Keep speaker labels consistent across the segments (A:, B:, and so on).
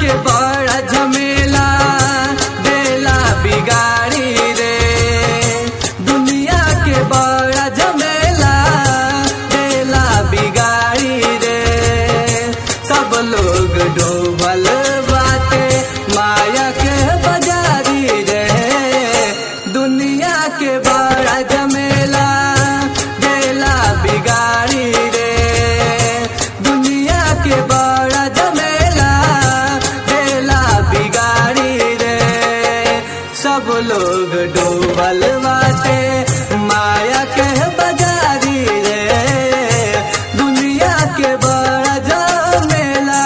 A: के बड़ा झमेला देला बिगाड़ी रे, दुनिया के बड़ा झमेला देला बिगाड़ी रे। सब लोग डूबल बाटे माया के बाजारी रे, दुनिया के बड़ा झमेला देला बिगाड़ी रे, दुनिया के बड़ा झमेला देला बिगाड़ी रे। सब लोग डूबल बाटे माया के बाजारी रे, दुनिया के बड़ा झमेला।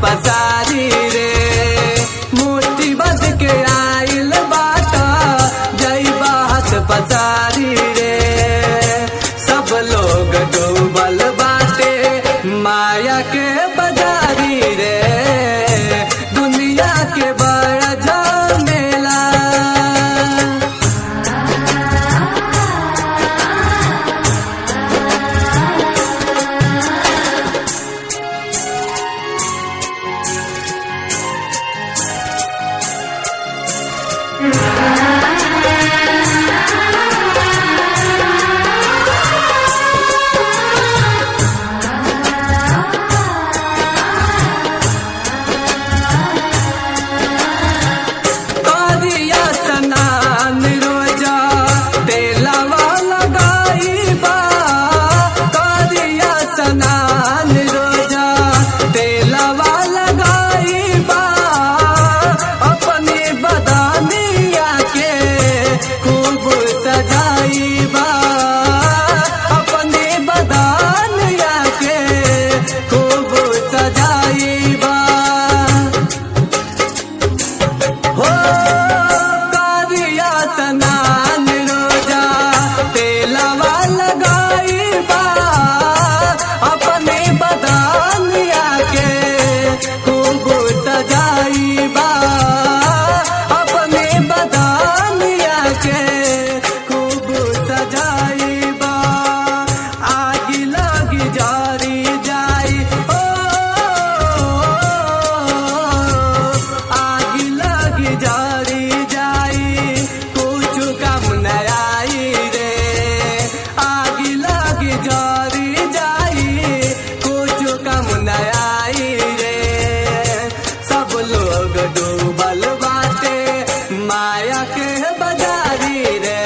A: पसारी रे मोती बद के आइल बाटा जई बात पसारी रे। सब लोग डूबल बाटे माया के बाजारी रे, दुनिया के बड़ा झमेला। माया के बाजारी रे,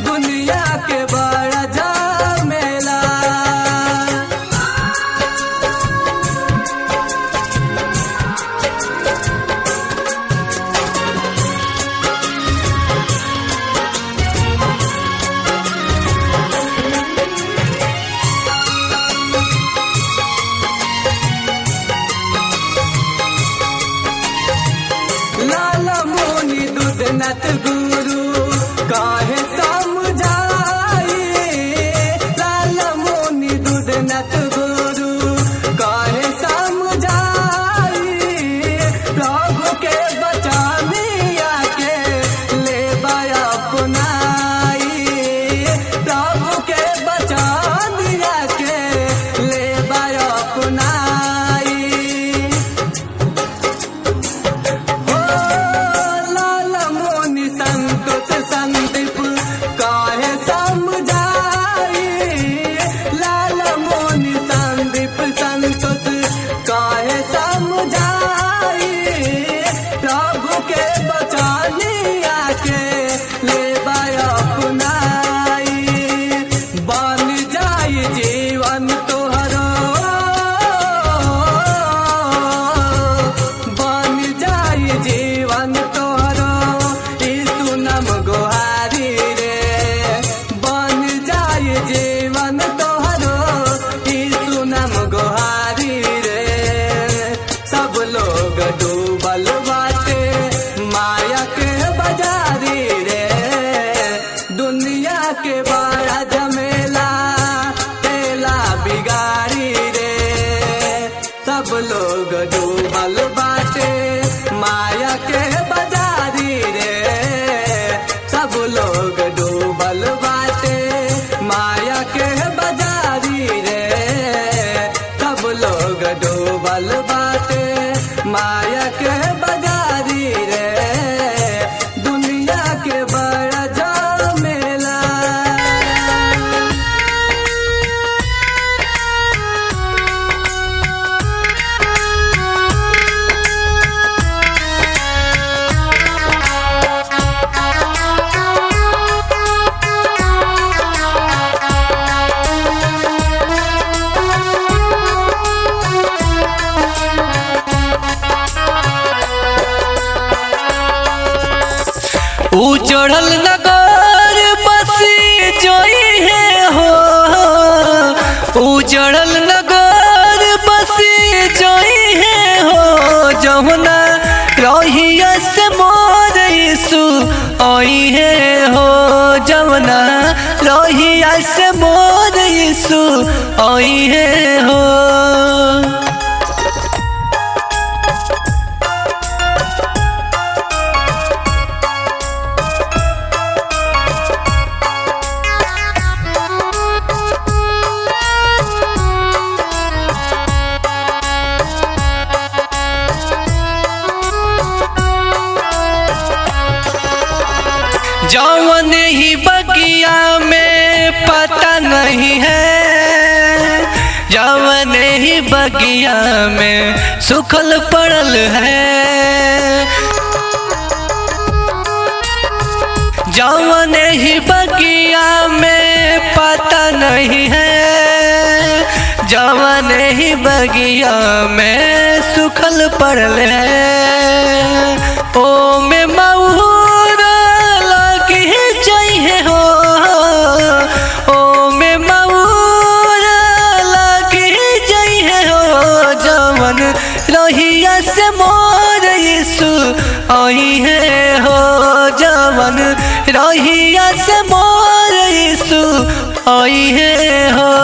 A: दुनिया के बड़ा झमेला। लाल मोनी दूध नत गुरु काहे समझाई, लाल मोनी दूध नत गुरु काहे समझाई। प्रभु के बचानिया के ले बया संदीप काहे समझाई, लाल मोनी संदीप संतोष काहे समझाई, प्रभु के बचानिया के ले अपनाई, बन जाई जीवन तोहरो, बन जाई जीवन तोहरो, यीशु नाम गोहारी रे, बन जाई जीवन तोहरो, यीशु नाम गोहारी रे। सब लोग डूबल बाटे माया के बाजारी रे, दुनिया के बड़ा झमेला तेला बिगाड़ी रे, सब लोग डूबल बाटे माया के बाजारी रे, सब लोग डूबल बाटे माया के बाजारी रे, सब लोग डूबल बाटे माया के बाजारी रे, दुनिया के बड़ा झमेला।
B: उजड़ल नगर बसी जोई है हो, उजड़ल नगर बसी जोई है हो, जमुना रहिया से मोर यीशु आई है हो, जमुना रहिया से मोर यीशु आई है हो। जौन ही बगिया में पता नहीं है, जौन ही बगिया में सुखल पड़ल है, जौन ही बगिया में पता नहीं है, जौन ही बगिया में सुखल पड़ल है, ओ में मऊर चाहिए हो, ओ में मऊर लगी चाहिए हो, जवन रहिया से मोर यीशु आई है हो, जवन रहिया से मोर यीशु आई है हो।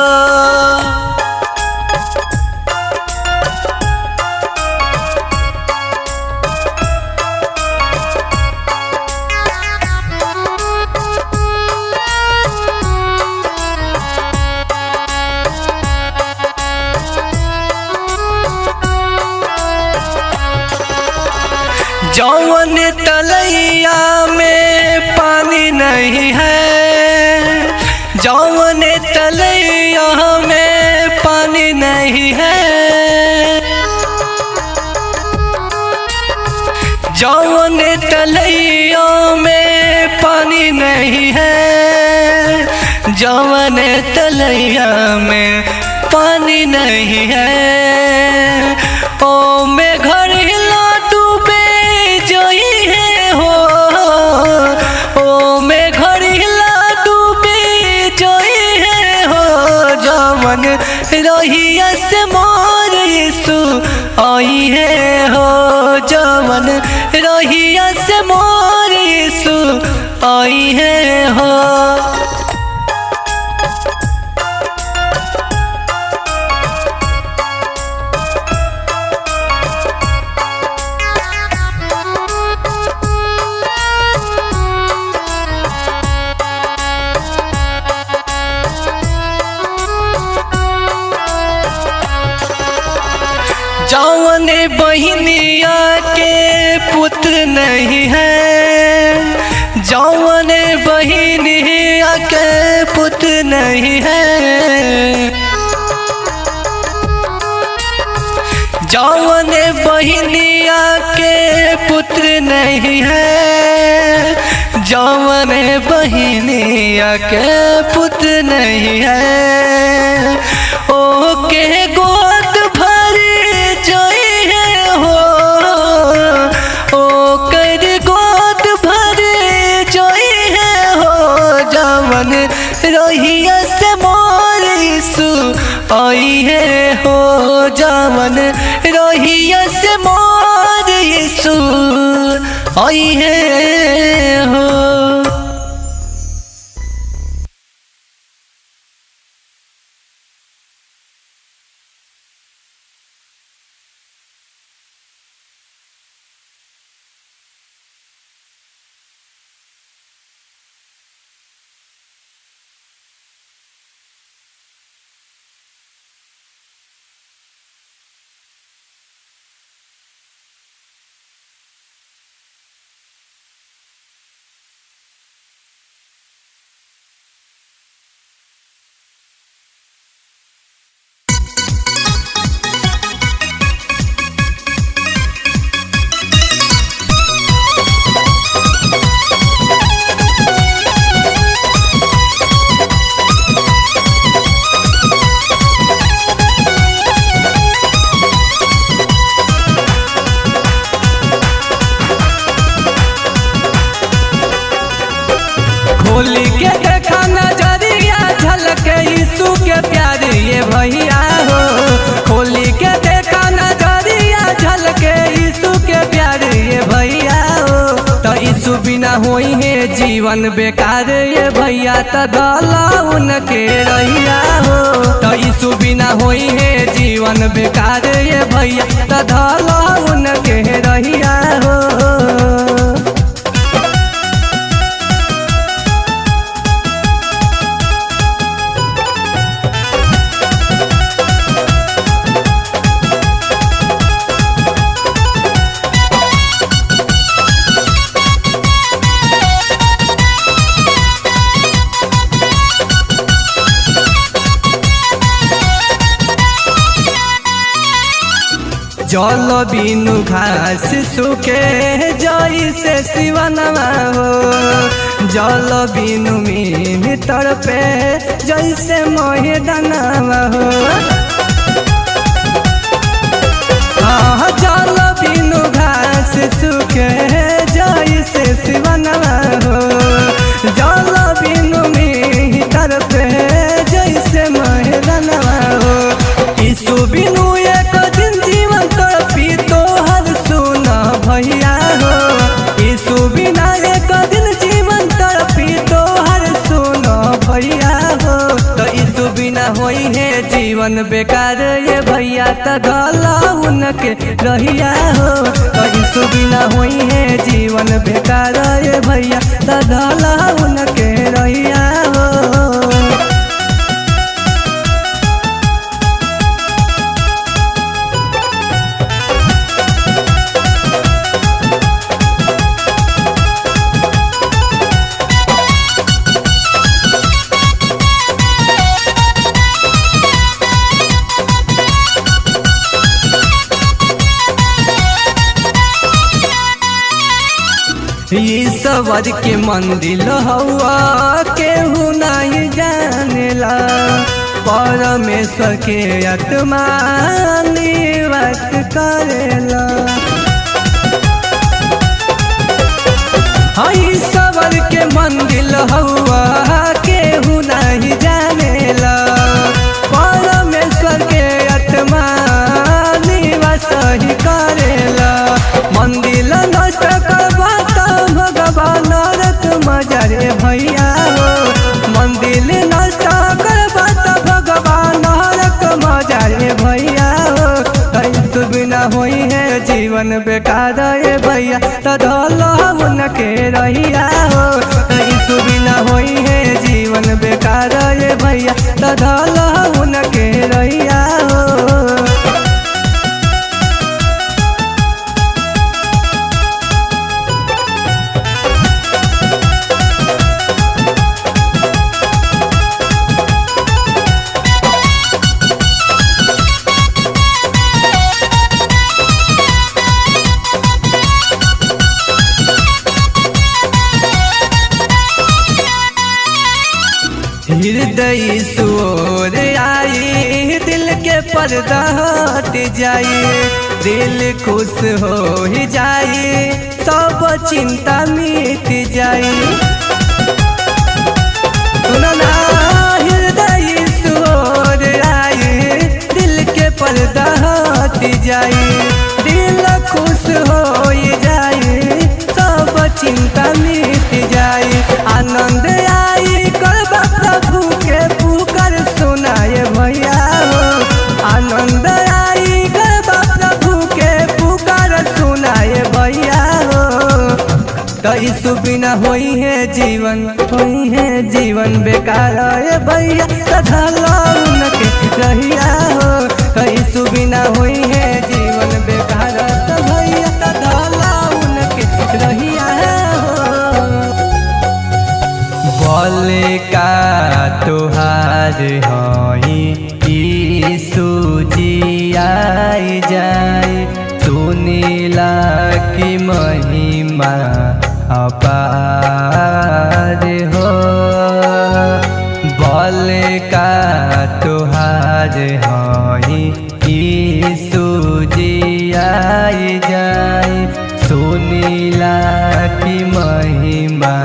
B: जौन तलैया में पानी नहीं है, जौन तलैया में पानी नहीं है, जौन तलैया में पानी नहीं है, जौन तलैया में पानी नहीं है, ओ में घर हिला डूबे जोई है हो, ओ में घर हिला डूबे जोई है हो, जवन रहिया से मोर यीशु आई है हो, जवन रहिया से मोर यीशु आई है हो। जौन बहिनिया के पुत्र नहीं है, जौन बहिनिया के पुत नहीं है, जौन बहिनिया के पुत्र नहीं है, जौन बहिनिया के पुत्र नहीं है, ओ के गोद भरी जोई है हो, ओ कर गोद भरी जोई है हो, जौन रोहिया से मोर यीशु आई है हो, जौन रोहिया से मोर यीशु आई है हो।
A: खोली के देखा नजरिया झलके यीशु के प्यार ये भैया हो, खोली के देखा नजरिया झलके यीशु के प्यार ये भैया हो, तो यीशु बिना होई है जीवन बेकार ये भैया, तो गला उनके रहिया हो, तो यीशु बिना होई है जीवन बेकार ये भैया, तो गला उनके रहिया हो। जल बिनु घास सूखे जैसे सिवनवा हो, जल बिनु मीन तड़पे जैसे मैदानवा हो, जल बिनु घास सूखे जैसे सिवनवा हो, जल बिनु मीन तड़पे जैसे मैदानवा हो, यीशु बिनु एक दिन जीवन तड़पी तो हर सुना भैया हो, यीशु बिना एक दिन जीवन तड़पी तो हर सुना भैया हो, तो यीशु बिना होई है जीवन बेकार ये भैया, तो गला उनके रहिया हो, तो यीशु बिना होई है जीवन बेकार ये भैया, तो गला उनके रहिया हो। ईश्वर के मंदिर हवा केहू नहीं जानेला, परमेश्वर के आत्मा निवास करेला, ईश्वर के मंदिर हवा केहू नहीं जानेला, परमेश्वर के आत्मा निवास ही करेला, मंदिर नष्ट करबा भगवान रत मजरे भैया हो, मंदिर नष्ट करबा भगवान रत मजरे भैया हो, यीशु बिना होई है जीवन बेकार ये भैया, तो ढोलो उनके रहिया हो, यीशु बिना होई है जीवन बेकार ये भैया, तो ढोलो उनके रहिया हो। हृदय सोर आई, दिल के पर्दा हट जाई, दिल खुश हो जाई, सब चिंता मिट जाई। सुना ना, हृदय सोर आई, दिल के पर्दा हट जाई, दिल खुश हो जाई, सब चिंता मिट जाई। आनंद आई करबा प्रभु के पुकार सुनाए भैया हो, आनंद आई करबा प्रभु के पुकार सुनाए भैया हो। कई सुबिना होई है जीवन बेकार है भैया, तथा लौन के रहिया हो। कई सुबिना होई है जीवन बेकार तो भैया, तथा लौन के रहिया हो। बोले का तुहार हई यीशु जी आई जाए, सुनीला की महिमा अपार हो। बोले का तुहार हई यीशु जी आई जाए, सुनीला की महिमा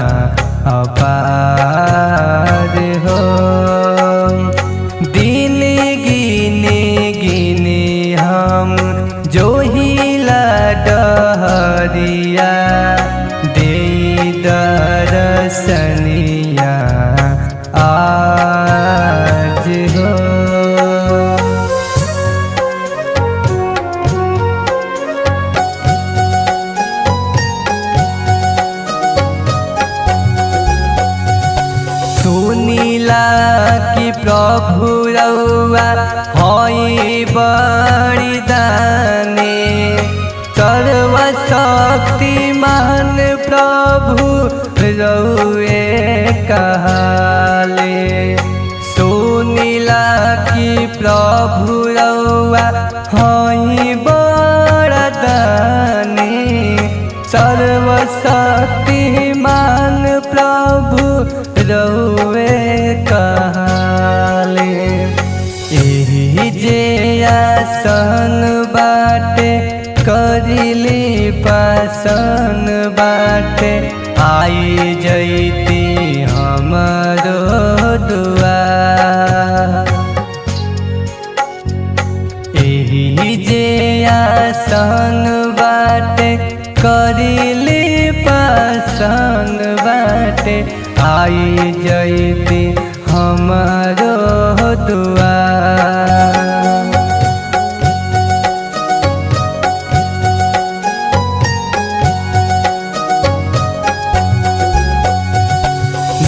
A: अपार हो। दिन गिने गिने हम जो हिला डहरिया, दे दरसनिया आज हो। सुनीला कि प्रभु रउआ हई बड़ी दानी, सर्वशक्तिमान प्रभु रउए कहाले। सुनीला कि प्रभु रउआ हई बड़ा दानी, सर्वशक्तिमान प्रभु रउए कहाले। एही जे आसन बाटे करिली पासन बाटे, आई जैती हमरो दुआर। एही जे आसन बाटे करिली पासन बाटे, आई जैती हमरो दुआर।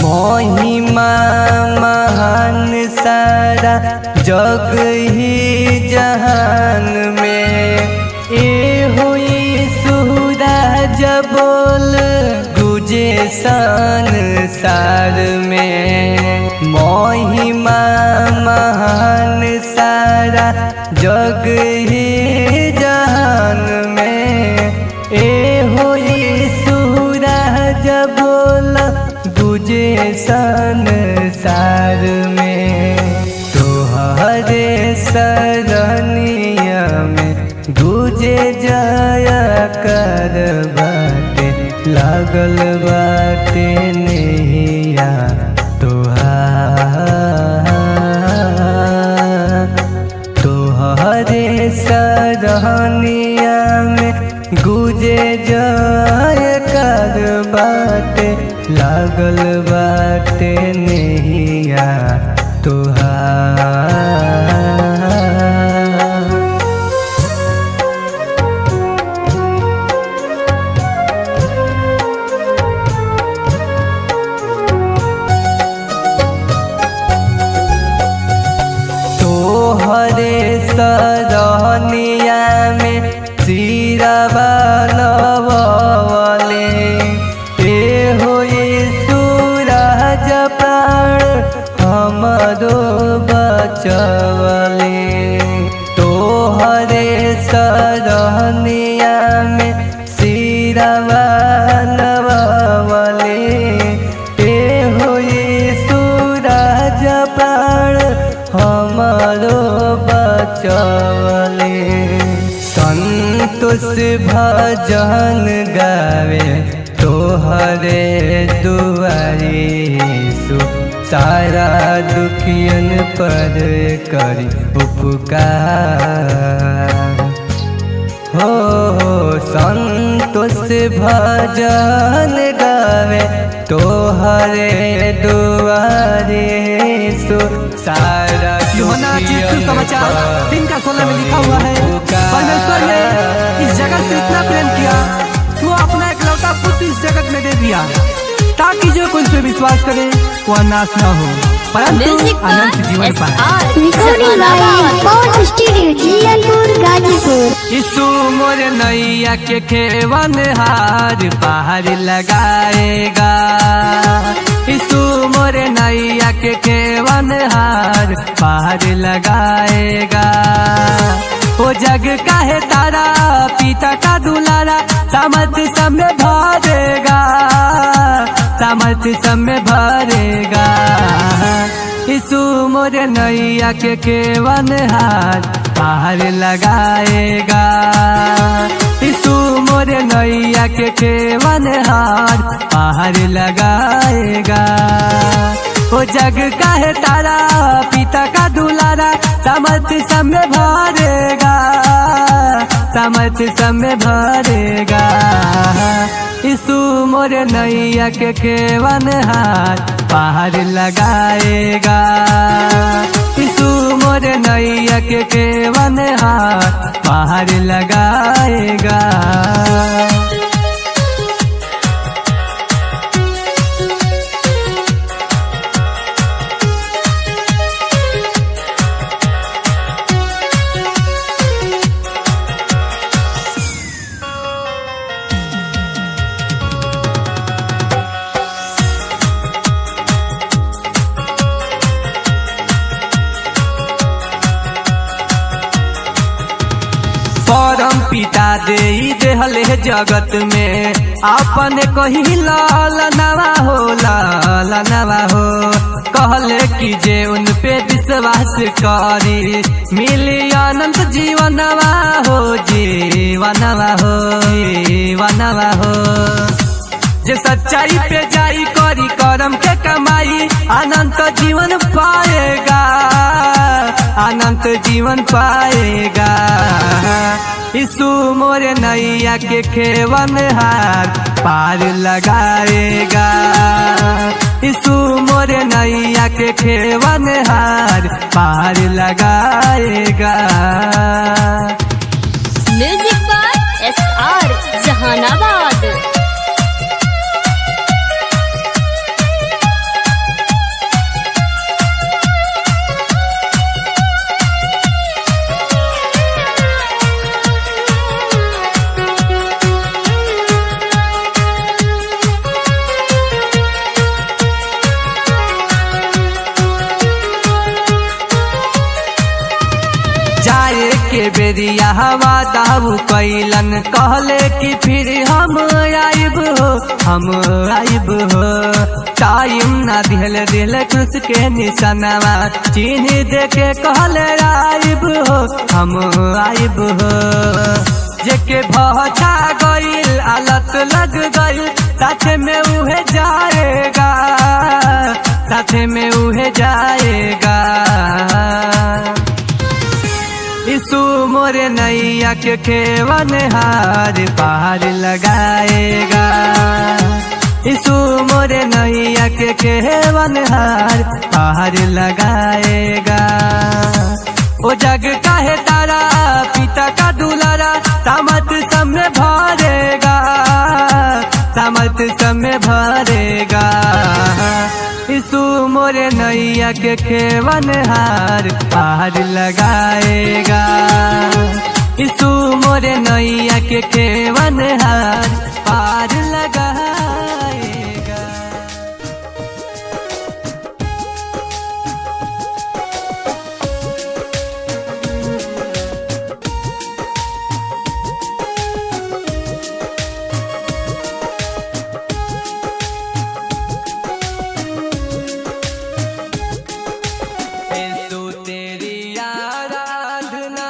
A: महिमा महान सारा जग ही जहान में, ए हुई सूरज बोल गुजे संसार में। महिमा महान सारा जग ही जहान में, ए हुई सूरज बोल गुजे संसार में। तोहरे सरनिया में गुजे जया कर बाटे, लागल बाटे नैया तोहार। तोहरे सरनिया में गुजे जया कर बाटे, लागल बाटे नैया तोहार। तोहरे सरनिया में सिरवा नवले, ए होई सूरज प्राण हमरो बचवले। तोहरे सरनिया में सिरवा नवले, ए होई सूरज बचवले। संतोष भजन गावे तोहरे दुआरे सु सारा दुखियन पर करी उपकार हो। संतोष भजन गावे तोहरे दुआरे सु सारा
C: यूहन्ना समाचार 3:16 में लिखा हुआ है, परमेश्वर ने इस जगत से इतना प्रेम किया वो अपना इकलौता पुत्र इस जगत में दे दिया ताकि जो कोई उस पे विश्वास करे वो नाश न हो परंतु अनंत जीवन पाए।
D: Recording by Pawan studio Jiyalpur Ghazipur.
A: Yeshu मोर नैया के खेवन हार पार लगाएगा। यीशु मोर नैया के खेवन हार पार लगाएगा। वो जग का है तारा पिता का दुलारा सामर्थ समय भरेगा, सामर्थ समय भरेगा। यीशु मोर नैया के केवन हार पार लगाएगा। यीशु मोर नैया के केवन हार पार लगाएगा। वो जग का है तारा पिता का दुलारा सामर्थ समय भरेगा, सामर्थ समय भरेगा। यीशु मोर नैया के केवन हार पार लगाएगा। यीशु मोर नैया के केवन हार पार लगाएगा। परम पिता दे देहले जगत में अपन कही लालनवा हो, लालनवा हो। कहले कि जे उन पे विश्वास करी मिली अनंत जीवनवा हो, जीवनवा हो, जीवनवा हो। जे सच्चाई पे जाई करी करम के कमाई अनंत जीवन पाएगा, अनंत जीवन पाएगा। यीशु मोर नैया के खेवन हार पार लगाएगा। यीशु मोर नैया के खेवन हार पार लगाएगा।
D: Music by SR Jahanabad.
A: जाए के बेरिया हवा दाऊ कैलन कहले कि फिर हम आइब हो, हम आइब हो। टाइम ना दिल दिल खुश के निशानवा चिन्ह दे के कहले आइब हो, हम आइब हो। जेके भचा गईल आलत लग गईल साथ में उहे जाएगा, साथ में उहे जाएगा। यीशु मोर नैया के केवन हार पार लगाएगा। यीशु मोर नैया के केवन हार पार लगाएगा। ओ जग का है तारा पिता का दुलारा सामर्थ समय भरेगा, सामर्थ समय भरेगा। यीशु मोर नैया के केवन हार पार लगाएगा। यीशु मोर नैया के केवन हार पार लगाएगा। यीशु तेरी आराधना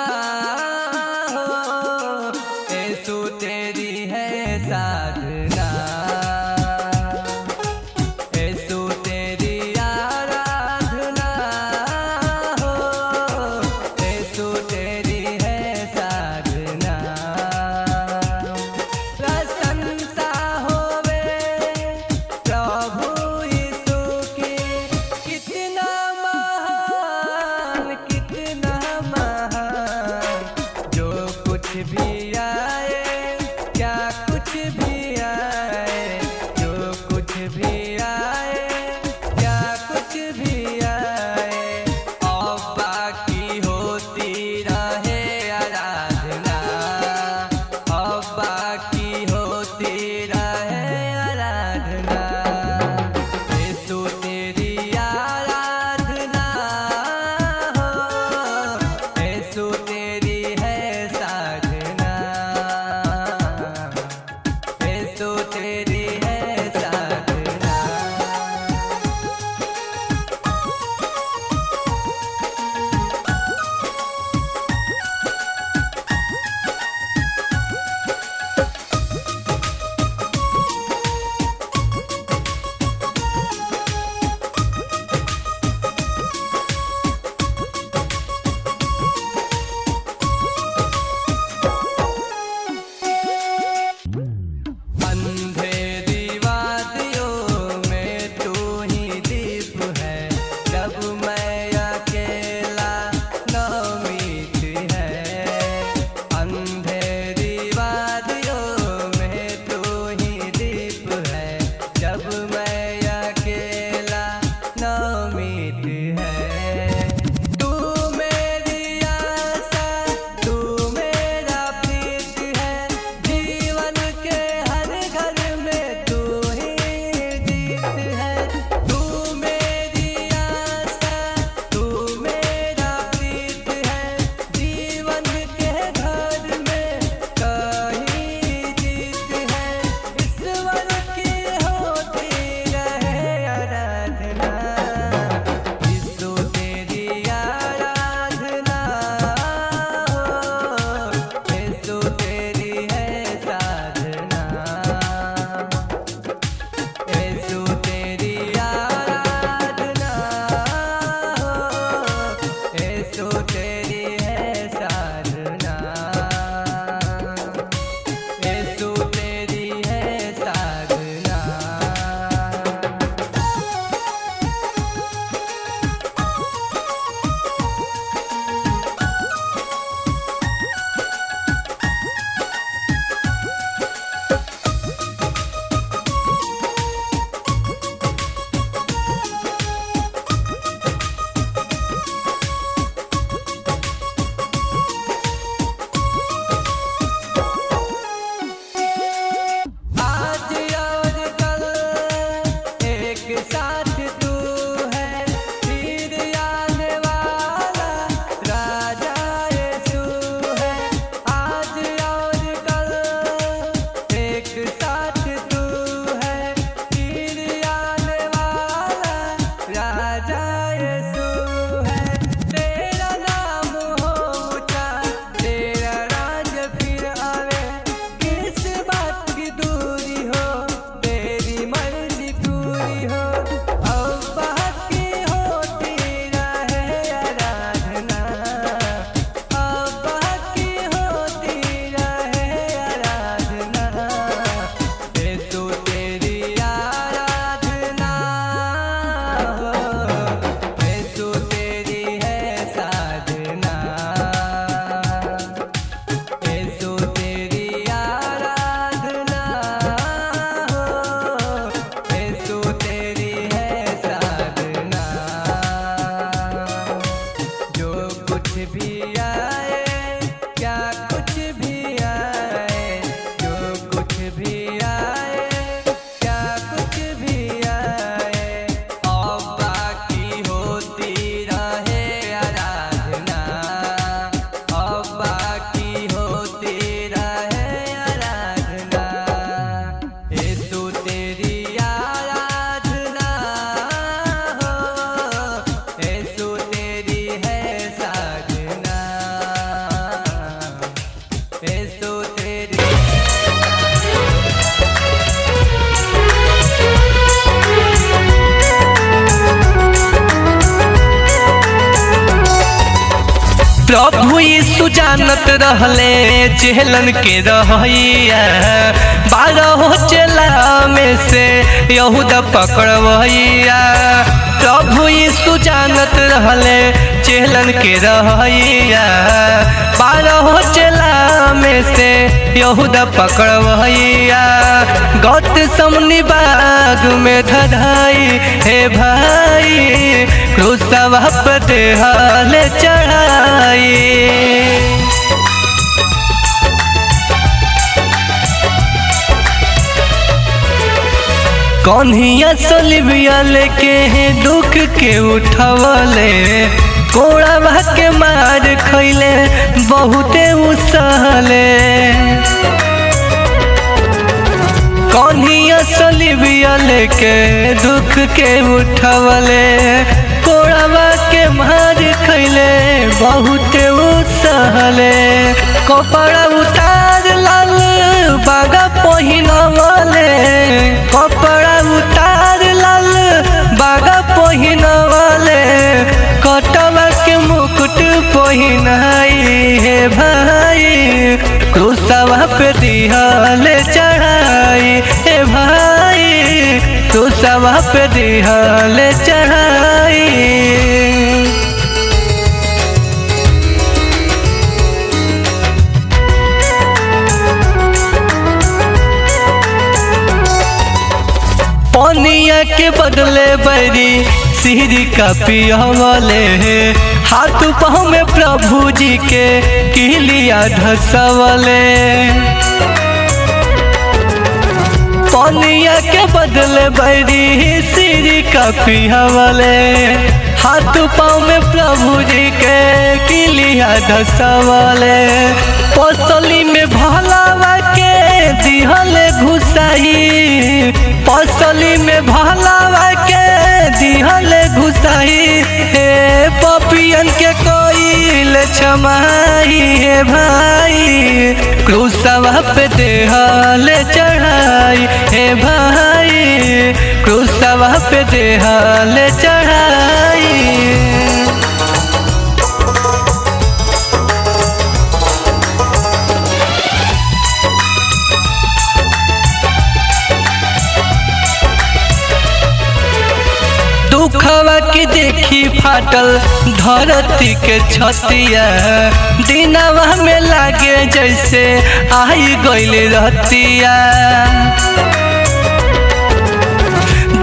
B: प्रभु यीशु जानत रहले चेलन के रहैया, 12 चेला में से यहूदा पकड़वैया। प्रभु यीशु जानत रहले चेलन के रहैया, 12 चेला में से यहूदा पकड़वैया। गौत समनी बाग में धधाई हे भाई, क्रूसवा पे देहले चढ़ाई। कन्हिया सलिबिया लेके दुख के उठवले, कोड़ावा के मार खैले बहुते उसहले। कन्हिया सलिबिया लेके दुख के उठवले, कोड़ावा के मार खैले बहुते उसहले। कपड़ा उतार लाल बागा पहिनवले, कपड़ा उतार लाल बागा पहिनवले, कटवा के मुकुट पहिनाई हे भाई, क्रूसवा पे दिहले चढ़ाई हे भाई, क्रूसवा पे दिहले चढ़ाई। पनिया के बदले बैरी सिर का पियवले, हाथ पाँव में प्रभु जी के किलिया धसवले। पनिया के बदले बैरी सिर का पियवले, हाथ पाँव में प्रभु जी के किलिया धसवले। पसली में भलावा के दिहले घुसाई, पसली में भलावा के दिहले घुसाई। हे पपियन के कोइल क्षमाई हे भाई, क्रूसवा पे देहले चढ़ाई हे भाई, क्रूसवा पे देहले चढ़ाई। दुखवा के देखी फाटल धरती के छतिया, दिनवा में लागे जैसे आई गइल रतिया।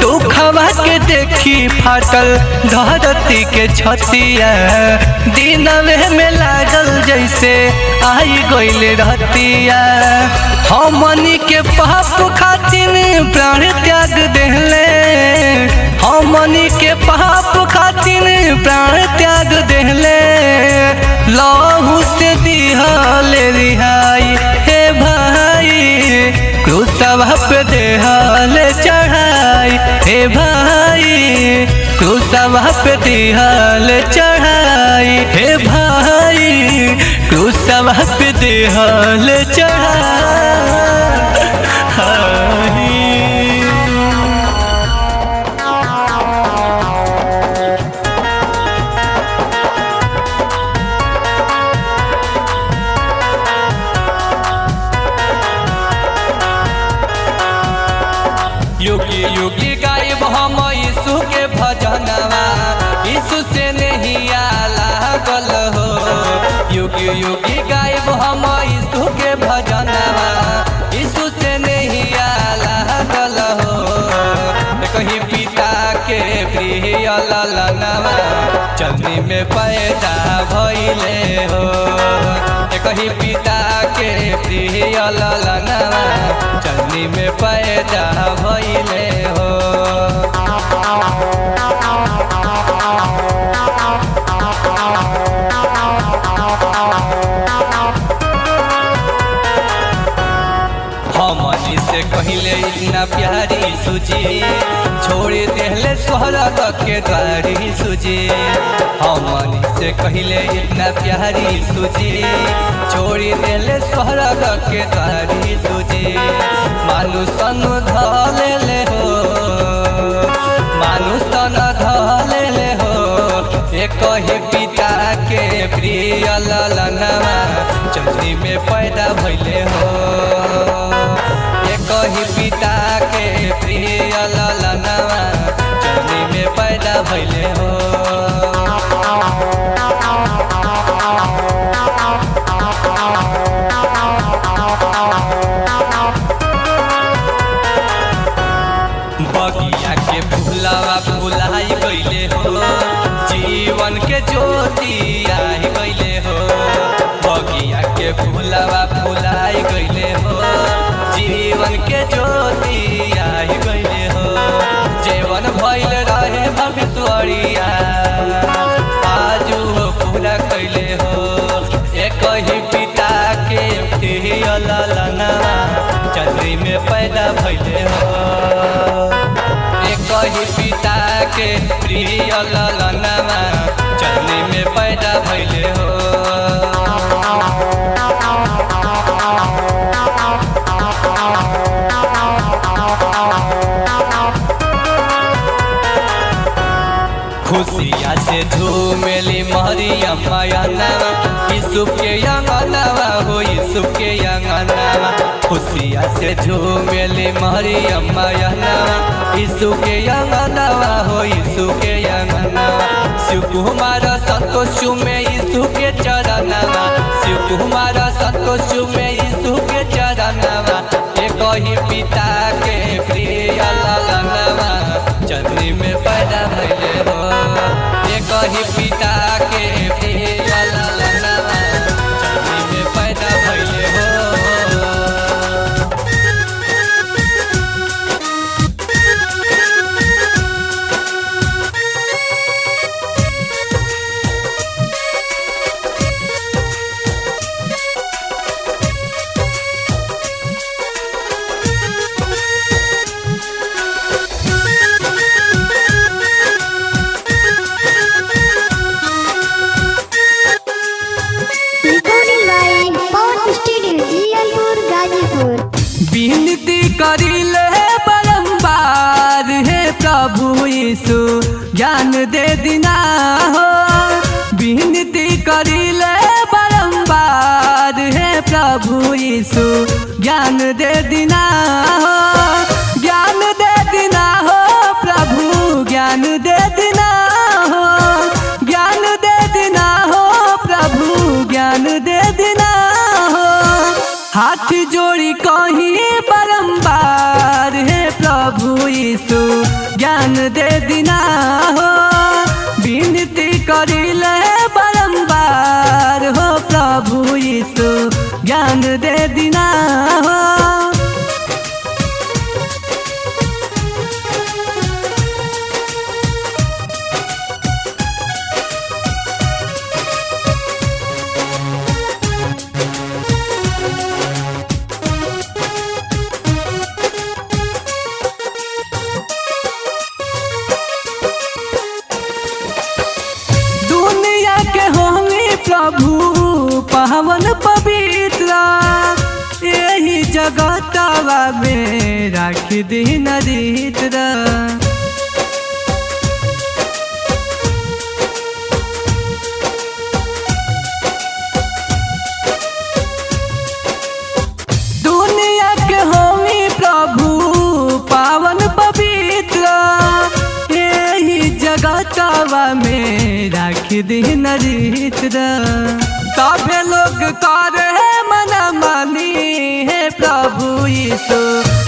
B: दुखवा के देखी फाटल धरती के छतिया, दिनवे में लागल जैसे आई गइल रतिया। हमनी के पाप खातिर प्राण त्याग देहले, हमनी के पाप खातिर प्राण त्याग देहले, लहू से दिहले रिहाई हे भाई, क्रूसवा पे देहले चढ़ाई हे भाई, क्रूसवा पे देहले चढ़ाई हे भाई, क्रूसवा पे देहले चढ़ाई। युगी युगी गायब हम यीशु के भजनवा, यीशु से नहीं लागल हो। युगी युगी गायब हम यीशु के भजनवा, यीशु से नहीं लागल हो। कहीं पिता के प्रिय ललनवा, चलनी में पैदा भइले हो। कहीं पिता के प्रिय ललनवा, चलनी में पैदा भइले हो। हमनी से कहिले इतना प्यारी सूजी, छोड़ देहले स्वर्ग के द्वारी सूजी। हमनी से कहिले इतना प्यारी सूजी, छोड़ देहले स्वर्ग के द्वारी सूजी। मानुष तन धले हो, मानुष तन धले हो, एक ही पिता के प्रिय प्रिय ललनवा चंद्री में पैदा भइले हो। एक ही पिता के प्रिय ललनवा चंद्री में पैदा भइले हो। बगिया के फूलवा फुलाई गइले हो, जीवन के ज्योति आई गइले हो। बगिया के फूलवा फुलाई गइले हो, जीवन के ज्योति आई गइले हो। जीवन भइल रहे भविष्यवाणिया आज वो पूरा कइले हो। एक ही पिता के प्रिय ललनवा चंद्री में पैदा भइले हो। एक ही पिता के प्रिय ललनवा चंद्री में पैदा भइले हो। खुशिया से झूमेली मरियम अंगनवा, यूसुफ के अंगनवा हो यूसुफ के अंगनवा। खुशिया से झूमेली मरियम अंगनवा, यूसुफ के अंगनवा हो यूसुफ के अंगनवा। शिव कुमार संतोष में यूसुफ के चरणवा, शिव कुमार संतोष में यूसुफ के चरणवा। एक ही पिता के प्रिय ललनवा चंद्री में पैदा भइले हो। एक ही पिता के प्रिय ललनवा चंद्री में पैदा भइले हो।
D: Recording by Power Studio, जियालपुर, Ghazipur.
A: विनती करिले बारंबार हे प्रभु यीशु ज्ञान दे दिना हो। विनती करिले बारंबार हे प्रभु यीशु ज्ञान दे दिना हो। ज्ञान दे दिना हो प्रभु ज्ञान दे दिना हो। ज्ञान दे दिना हो प्रभु ज्ञान दे दिना हो। हाथ जोड़ी कहीं बारंबार हे प्रभु यीशु ज्ञान दे दिना हो। विनती करिले बारंबार हो प्रभु यीशु ज्ञान दे दिना हो। दुनिया के होंगे प्रभु पावन पवित्र, यही जगतवा में राख दीन रीत्र। दुनिया के होंगे प्रभु पावन पवित्र, यही जगतवा में राख दीन रीत्र। तबे लोग करे मन मानी हे प्रभु यीशु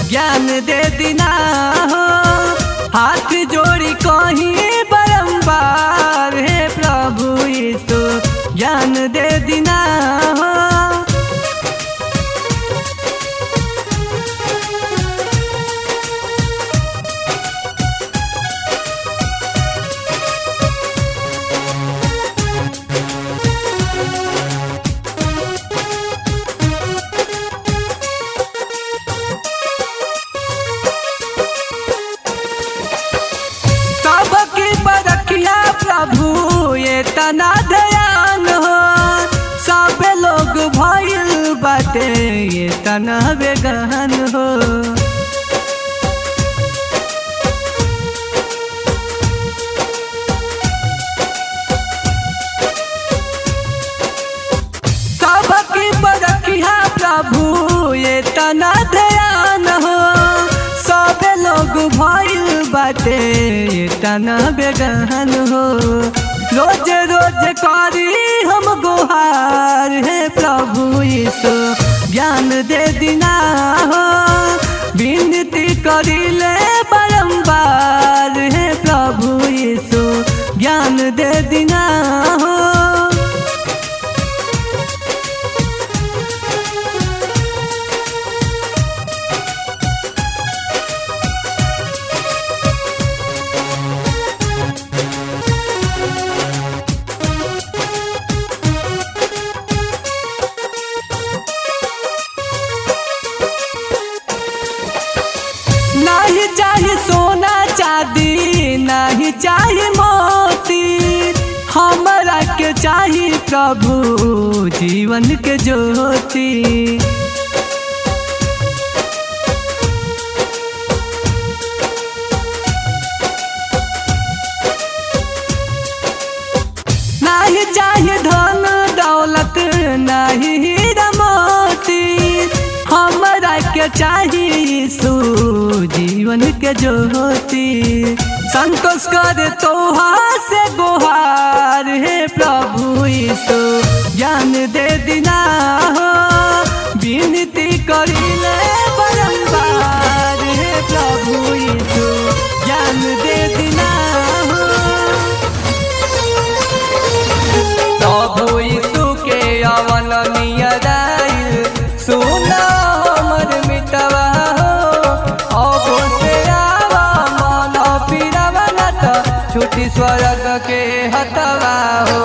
A: ज्ञान दे दिना हो। हाथ जोड़ी कहीं बारंबार हे प्रभु यीशु ज्ञान दे दिना हो। प्रभु ये तना ध्यान हो। सब लोग भइल बाटे ये तना बेगान हो। तना ध्यान हो सबे लोग भइल बाटे तना बेगान हो रोज रोज करी हम गुहार है प्रभु यीशु ज्ञान दे दिना हो विनती करिले बारंबार है प्रभु यीशु ज्ञान दे दिना हो। नहीं चाहिए सोना चांदी नहीं चाहिए मोती हमरा के चाहिए प्रभु जीवन के ज्योति नहीं चाहिए धन दौलत नहीं हीरा मोती हमरा के चाहिए यीशु जीवन के ज्योति संतोष कर तोहा से गुहार है प्रभु यीशु ज्ञान दे दिना हो विनती करिले बारंबार है प्रभु यीशु ज्ञान दे दिना हो।
B: प्रभु यीशु के अवन नियराइल सुना हमर मितवा हो अब से आवा मन पीरावा न त छुट्टी स्वर्ग के हतवा हो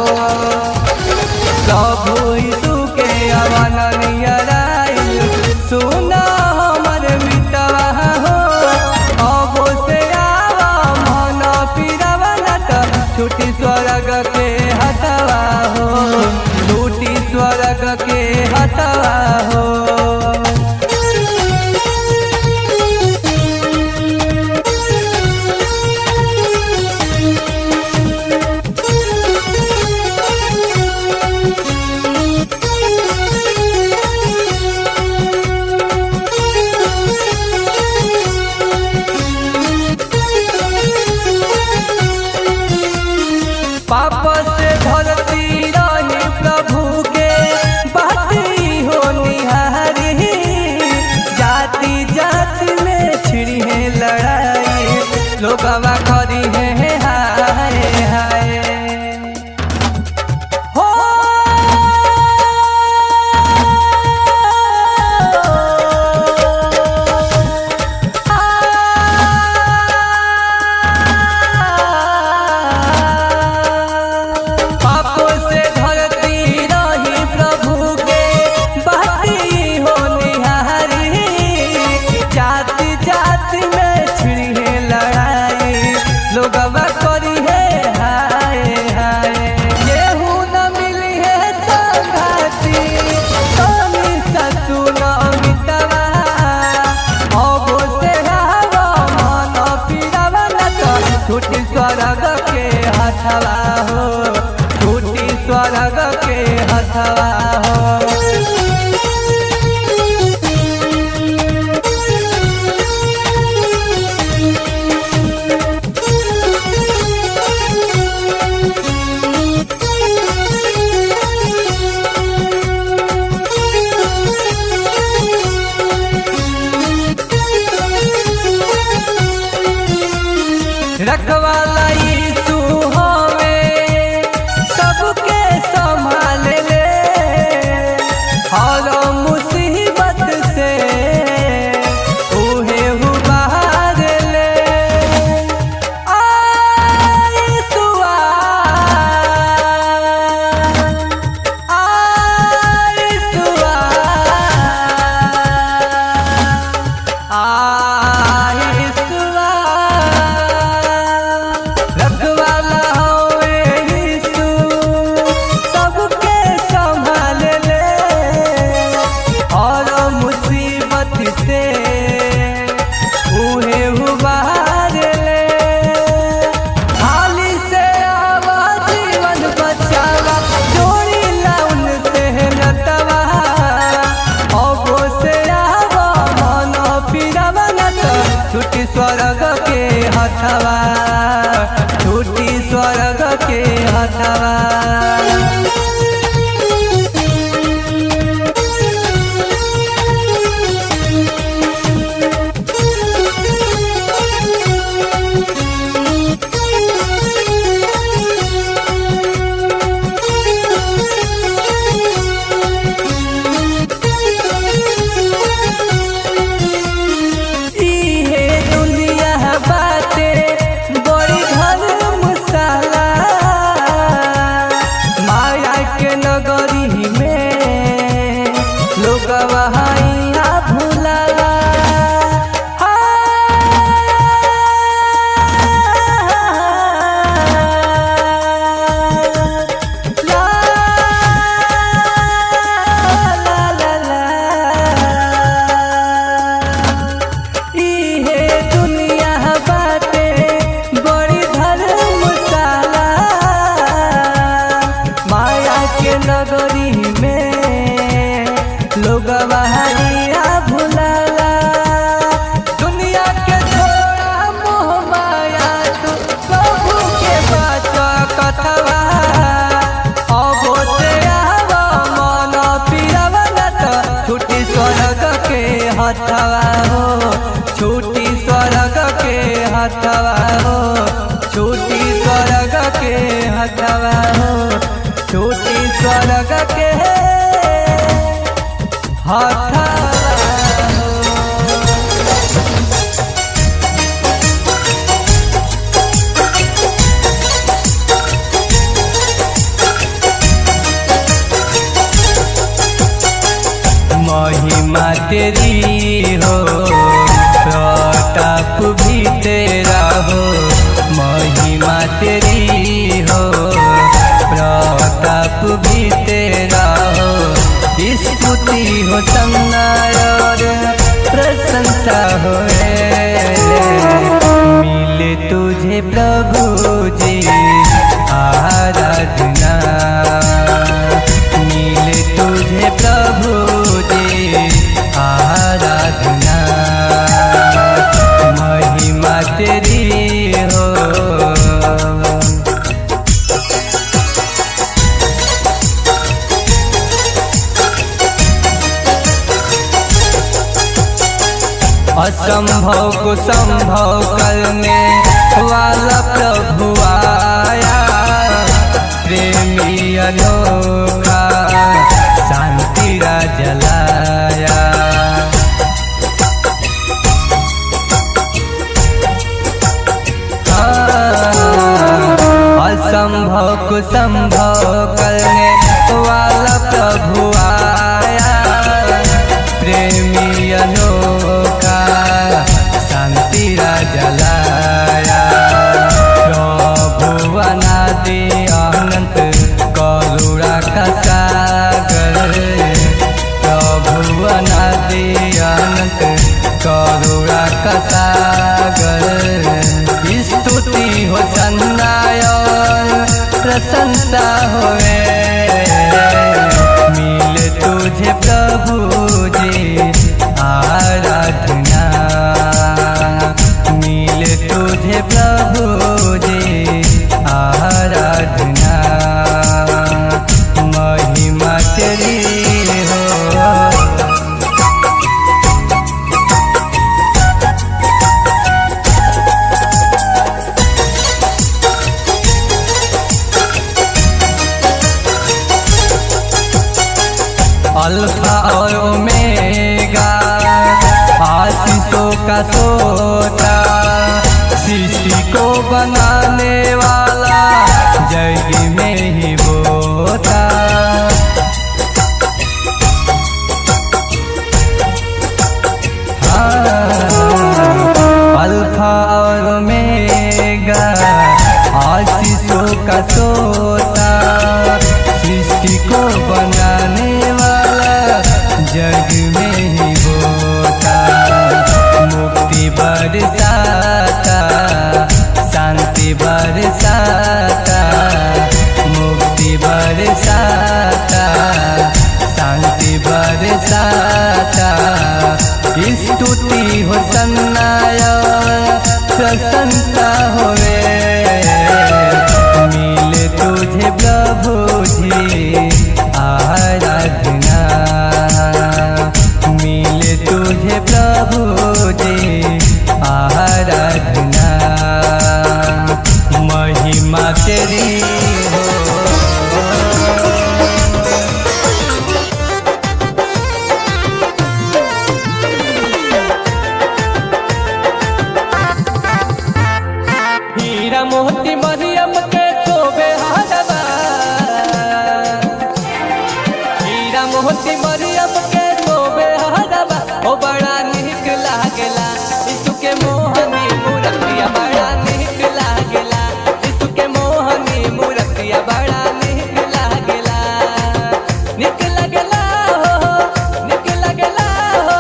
B: प्रभु यीशु के अवन नियराइल सुना हमर मितवा हो अब से आवा मन पीरावा न त छुट्टी स्वर्ग के हतवा हो छुट्टी स्वर्ग के हतवा हो। पाप से धरती रही प्रभु के बाती हो निहारी जाति जाति में छिड़ी है लड़ाई लोगवा करी है हाय हाय हो पापों से धरती रही प्रभु के बाती हो निहारी जाति जाति में छिड़ी है लड़ाई लोगवा करी है हाय हाय केहू न मिली है तो घाटी तनी ससु न मितवा अब से हवा मन पीरावा न त छुट्टी स्वर्ग के हथवा हो छुट्टी स्वर्ग के हथवा हो। रखवाला यीशु हमें सबके संभाल ले
A: हथवा छूटी स्वर्ग के हथवा। नगरी में लोग बहारिया भुलाला। दुनिया के छोड़ा मोह माया तू प्रभु के बचा कथवा। अब से आवा मन पिरवा न त छूटी स्वर्ग के हथवा हो। छूटी स्वर्ग के हथवा हो। छूटी स्वर्ग के हथवा हो। छूटी स्वर्ग के हथवा। महिमा तेरी हो प्रताप भी तेरा हो। महिमा तेरी हो प्रताप भी तेरा हो। स्तुति हो संनायर प्रशंसा हो। मिले तुझे प्रभु जी आराधना। मिले तुझे प्रभु जी आराधना। महिमा तेरी हो। असंभव को संभव करने वाला प्रभु आया। प्रेमी अनोखा शांति राजा लाया। असंभव को संभव करने वाला प्रभु आया। प्रेमी अनोखा शांति राजा लाया। प्रभु अनादि अनंत करुणा का सागर। प्रभु अनादि अनंत करुणा का सागर। स्तुति हो सन्नायर प्रशंसा होए। मिले तुझे प्रभु जी आराधना। मिले तुझे प्रभु जी आराधना। महिमा तेरी हो। अल्फा और ओमेगा आशीषों का सोता। सृष्टि को बनाने वाला जग में ही बोता। अल्फा और ओमेगा आशीषों का सोता। सृष्टि को बनाने वाला जग में ही बोता। मुक्ति बरसाता शांति बरसाता। मुक्ति बरसाता शांति बरसाता। स्तुति हो सन्नायर प्रशंसा
B: तेरी हो। हीरा मोती मरियम के शोभे हारवा, हीरा मोती मरियम के शोभे हारवा, ओ बड़ा निक लागेला यीशु के मोहनी मूर्तिया, बड़ा निक लागेला यीशु के मोहनी मूर्तिया, बड़ा निक लागेला, निक लागेला हो, निक लागेला हो,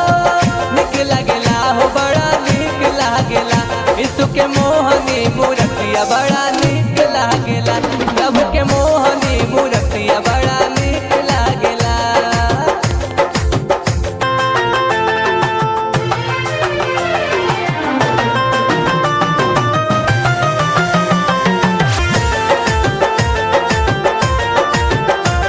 B: निक लागेला हो, बड़ा निक लागेला यीशु के मोहनी मूर्तिया, बड़ा निक लागेला, प्रभु के मोहनी मूर्तिया, बड़ा निक लागेला।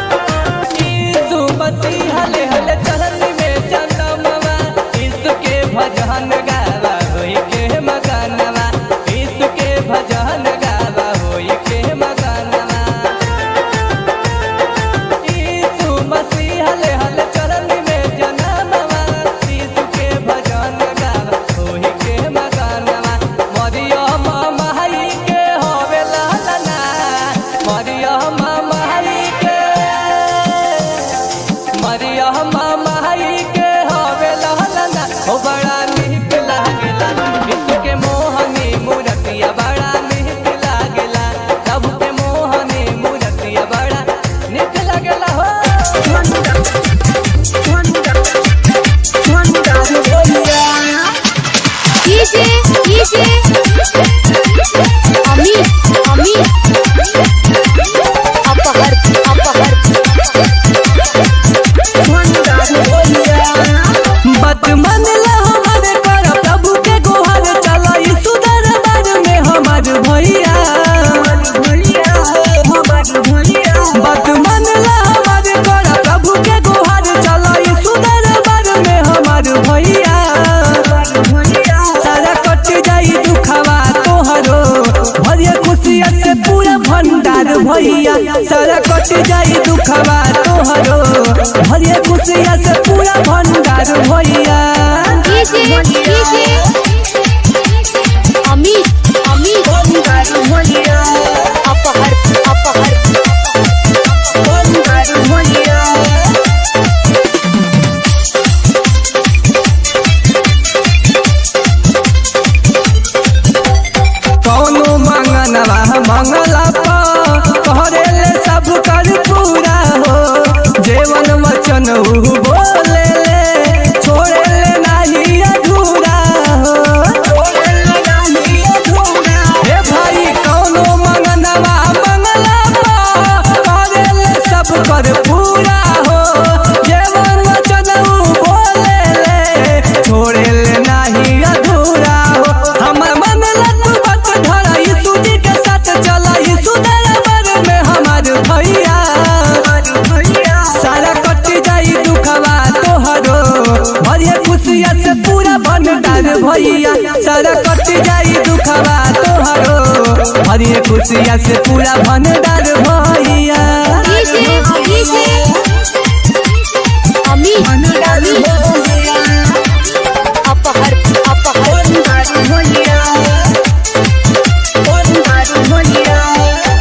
B: यीशु मसीह हले हले चलती में जन्मवा, यीशु के भजन गावा होई के मगनवा, यीशु के भजन गावा होई के मगनवा। यीशु मसीह हले हले चलती में जन्मवा, यीशु के भजन गावा होई के मगनवा। मरियम माई के होवे लालना, मरियम माई के, मरियम माई के होवे लालना, ओ बड़ा निक लागेला यीशु के मोहनी मूर्तिया, बड़ा निक लागेला प्रभु के मोहनी मूर्तिया, बड़ा निक लागेला हो।
A: बात मन ला हमारे कर प्रभु के गुहार, चला यीशु दरबार में हमार भैया, बात मन ला हमारे कर प्रभु के गुहार, चला यीशु दरबार में हमार भैया, सारा कट जाई दुखवा तोहरो, भरिया खुशिया से पूरा भंडार भैया, सारा कट जाई दुखवा तोहरो, भरिया खुशिया से पूरा भंडार भैया। कौनो मंगनवा मंगला पा कहरेले सब कर पूरा हो, जेवन वचन ऊ बोले ले, छोड़े ले नाही अधूरा हो, हे भाई कौनो मंगनवा मंगला पा कहरेले सब कर पूरा हो, जेवन वचन ऊ बोले ले, छोड़े ले नाही अधूरा हो। हमर मन लत बत धरा यीशु जी के साथ, चला यीशु दरबार में हमार भैया, सारा कट जाई दुखवा तोहरो, भरिया खुशिया से पूरा भंडार भैया, सारा कट जाई दुखवा तोहरो, भरिया खुशिया से पूरा भंडार भैया।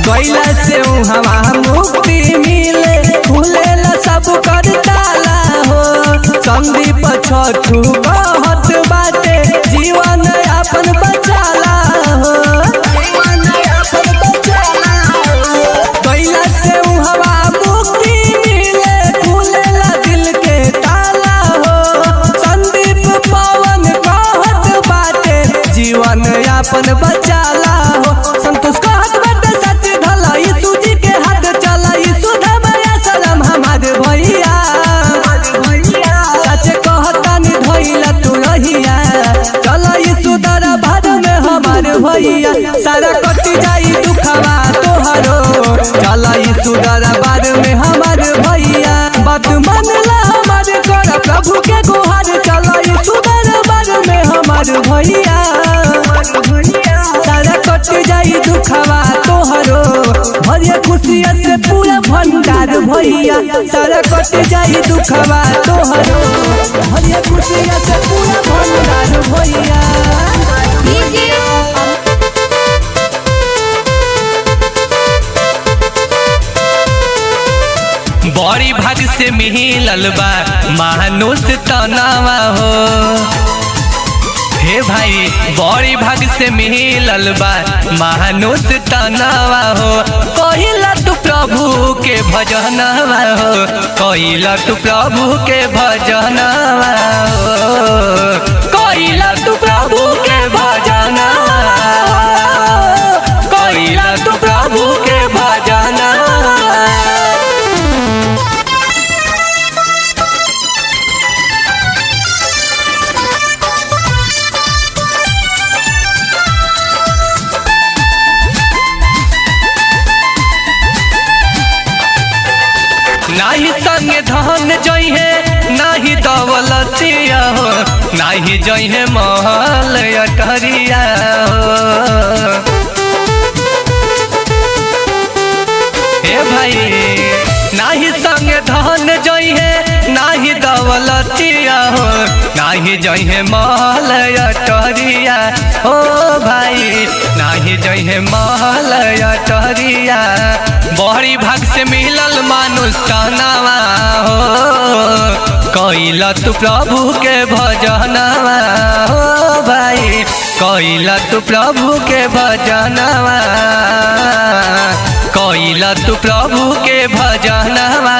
A: गैला से हवा मुक्ति मिले, खुलेला सब कर ताला हो, संदीप छठू कहत बाटे जीवन अपन बचाला हो, गैला से हवा मुक्ति मिले, खुलेला दिल के ताला हो, संदीप पवन कहत बाटे जीवन अपन बचाला हो, संतोष कहत बाटे सच धला यीशु जी के हाथ, चला यीशु धमाया सलाम हमार भैया, सच कहता नि धइला तू भरिया खुशिया से पूरा भंडार भैया सारा कट जाई दुखवा तोहरो भरिया खुशिया से पूरा भंडार भैया।
B: बड़ी भाग से मिलल बा मानुष तनावा हो। हे भाई बड़ी भाग से मिलल बा मानुष तनावा हो। कहिला तू प्रभु के भजनवा हो कहिला तू प्रभु के भजनवा हो कहिला तू प्रभु के भजनवा कहिला तू प्रभु के भजनवा। नाही संगे धन जइहे नाही दौलतिया हो नाही जइहे महल अटरिया हो। हे भाई नाही संगे धन जइहे नाही दौलतिया हो नाही जइहे महल अटरिया हो भाई नाही जइहे महल अटरिया। बड़ी भाग से मिलल मानुष तनावा हो कइला तू प्रभु के भजनवा हो भाई कइला तू प्रभु के भजनवा कइला तू प्रभु के भजनवा।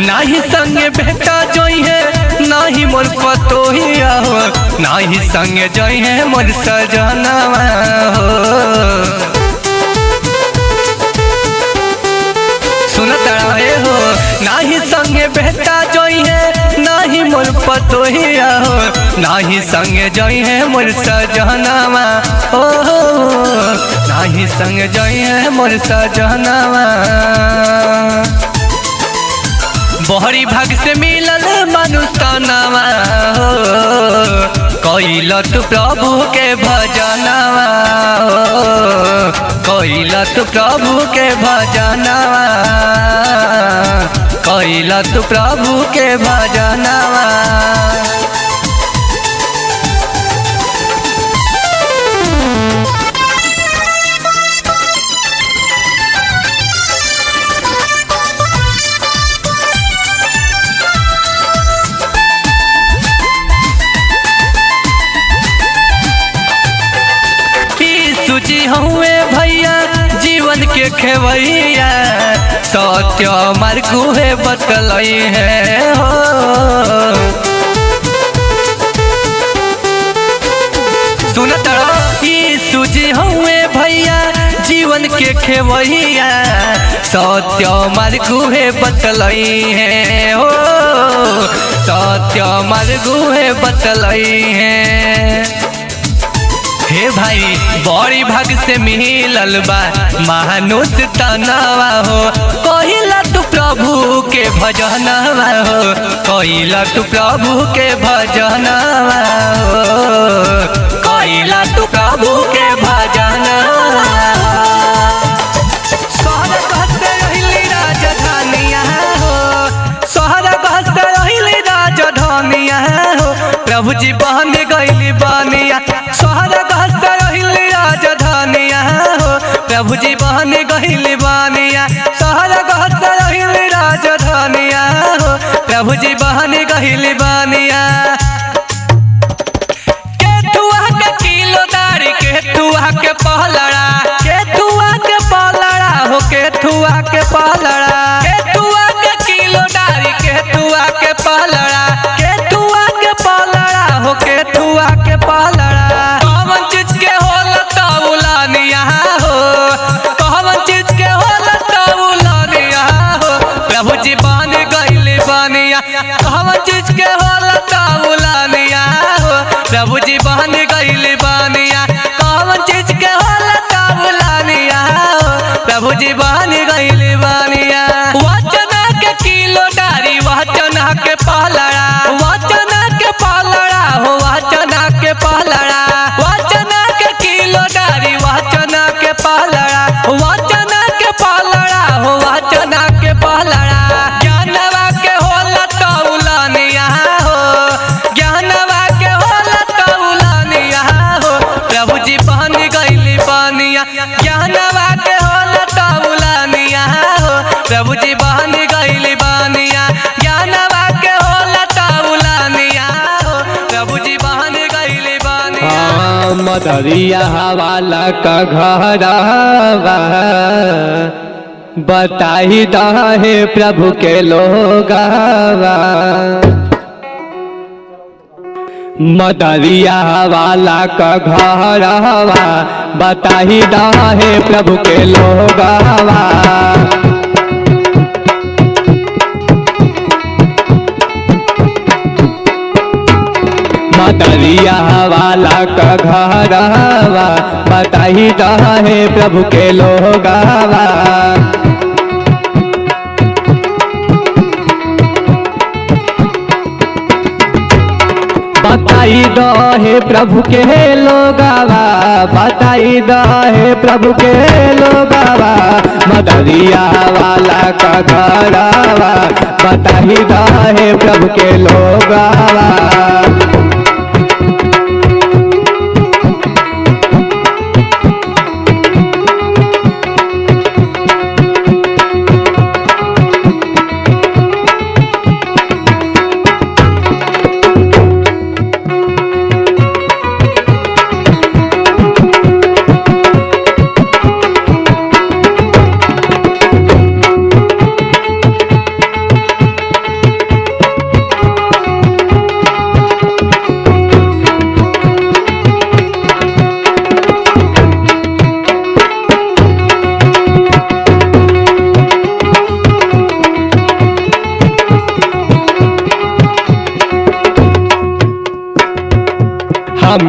B: नाही संगे बेटा जइहे नाही मोर पतोहिया हो नाही संगे जइहे मोर सजनवा हो। सुनत रहे हो नाही संगे बेटा जइहे नाही मोर पतोहिया हो नाही संगे जइहे मोर सजनवा हो नाही संगे जइहे मोर सजनवा। बहरी भाग से मिलल मानुष तनावा हो कइला तू प्रभु के भजनवा हो कइला तू प्रभु के भजनवा कइला तू प्रभु के भजनवा। सूची हुए भैया जीवन के खेवैया सत्य मार्ग है बतलई है हो। सुनत सूची हुए भैया जीवन के खेवैया सत्य मार्ग है बतलई है हो सत्य मार्ग है बतलई है। हे भाई बड़ी भाग से मिलल बा मानुष तनावा हो कहिला तू प्रभु के भजनवा हो कहिला तू प्रभु के भजनवा हो कहिला तू प्रभु के भजनवा। शहर कहते रहिली राजधानिया हो शहर कहते रहिली राजधानिया हो प्रभु जी बहन गइली बनिया शहर कहते रहिली राजधानिया हो प्रभु जी बहन गइली बनिया शहर कहते रहिली राजधानिया हो प्रभु जी बहन गइली बनिया। केथुआ के किलो दारी केथुआ के पहलड़ा केथुआ के पहलड़ा हो केथुआ के पहलड़ा केथुआ के किलो दारी केथुआ के पहलड़ा केथुआ के पहलड़ा हो केथुआ के पहलड़ा। कौन चीज के होला तौलानिया हो कौन चीज के होला तौलानिया हो प्रभु जी बन गइली बनिया कौन चीज के होला तौलानिया हो प्रभु जी बन गइली बनिया कौन चीज के ज्ञानवा के होला तौलानिया हो प्रभु जी बहन गइली बानिया ज्ञानवा के होला तौलानिया हो प्रभु जी बहन गइली बानिया।
A: मदरिया वाला का घरवा बताही दहे प्रभु के लोगवा मदरिया वाला का घरवा बताही दहे प्रभु के लोगवा मदरिया वाला का घरवा बताही दहे प्रभु के लोगवा बताई दहे प्रभु के लोगवा बताई दहे प्रभु के लोगवा मदरिया वाला का घरवा बताई दहे प्रभु के लोगवा।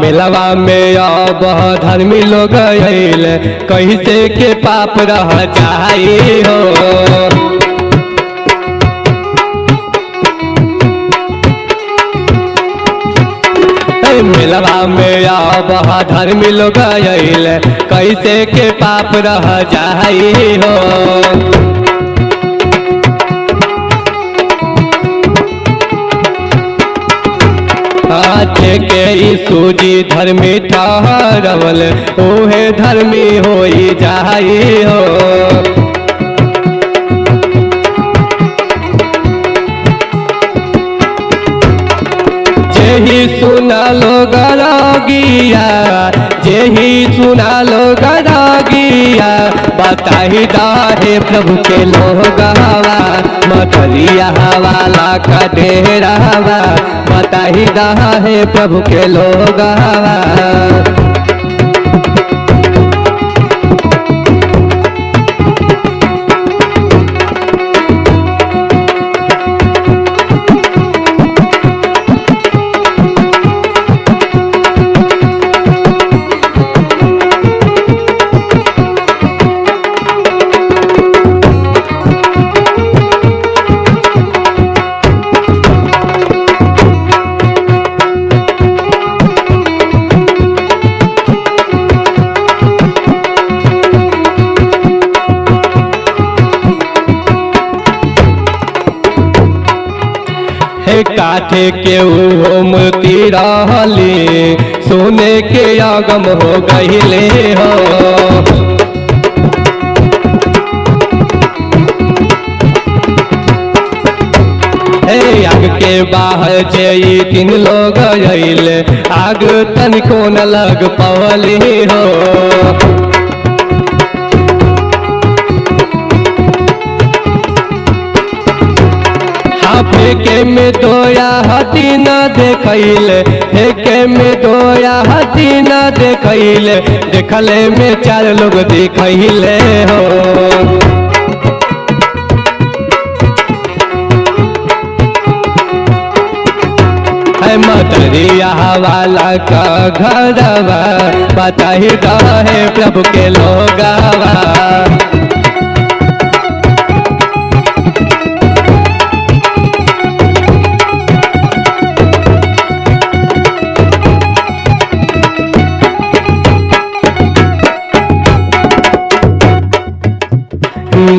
A: मेलवा में अब धर्मी लोग आइल कैसे के पाप रह जाई हो मेलवा में अब धर्मी लोग आइल कैसे के पाप रह जाई हो के सूजी धर्मी ठहरवल ओहे धर्मी होई जाई हो जेही सुना लो गरगिया जेही सुना लो गरगिया बताही दहे प्रभु के लोगवा मदरिया वाला का डेरावा बताही दहे प्रभु के लोगवा। काठे के मूर्ति रहली सोने के आगम हो गईले हो आग के बाहर जे तीन लोग आइले आग तनिको न लग पवली हो फेके में दोया हती न देखैले फेके में दोया हती न देखैले देखले में चार लोग देखैले हो मदरिया वाला का घरवा बताही दहे प्रभु के लोगवा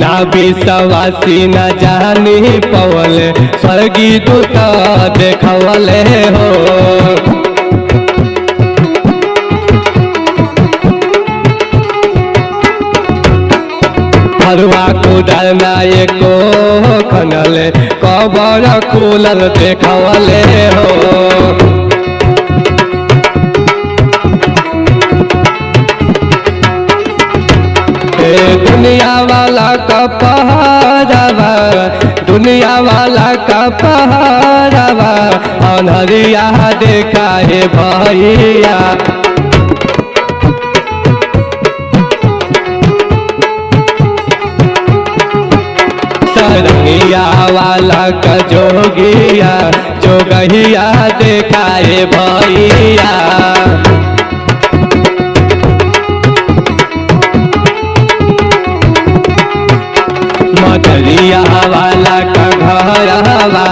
A: ना विश्वासी न जानी पवल स्वर्गी दूत देखवले हो
E: घरवा कुदरना एको खनले कबर खुलल देखवले हो। दुनिया वाला का पहाड़वा दुनिया वाला का पहाड़वा अनहरिया देखा है भैया। सरंगिया वाला का जोगिया जोगहिया देखा है भैया। मदरिया वाला का घरवा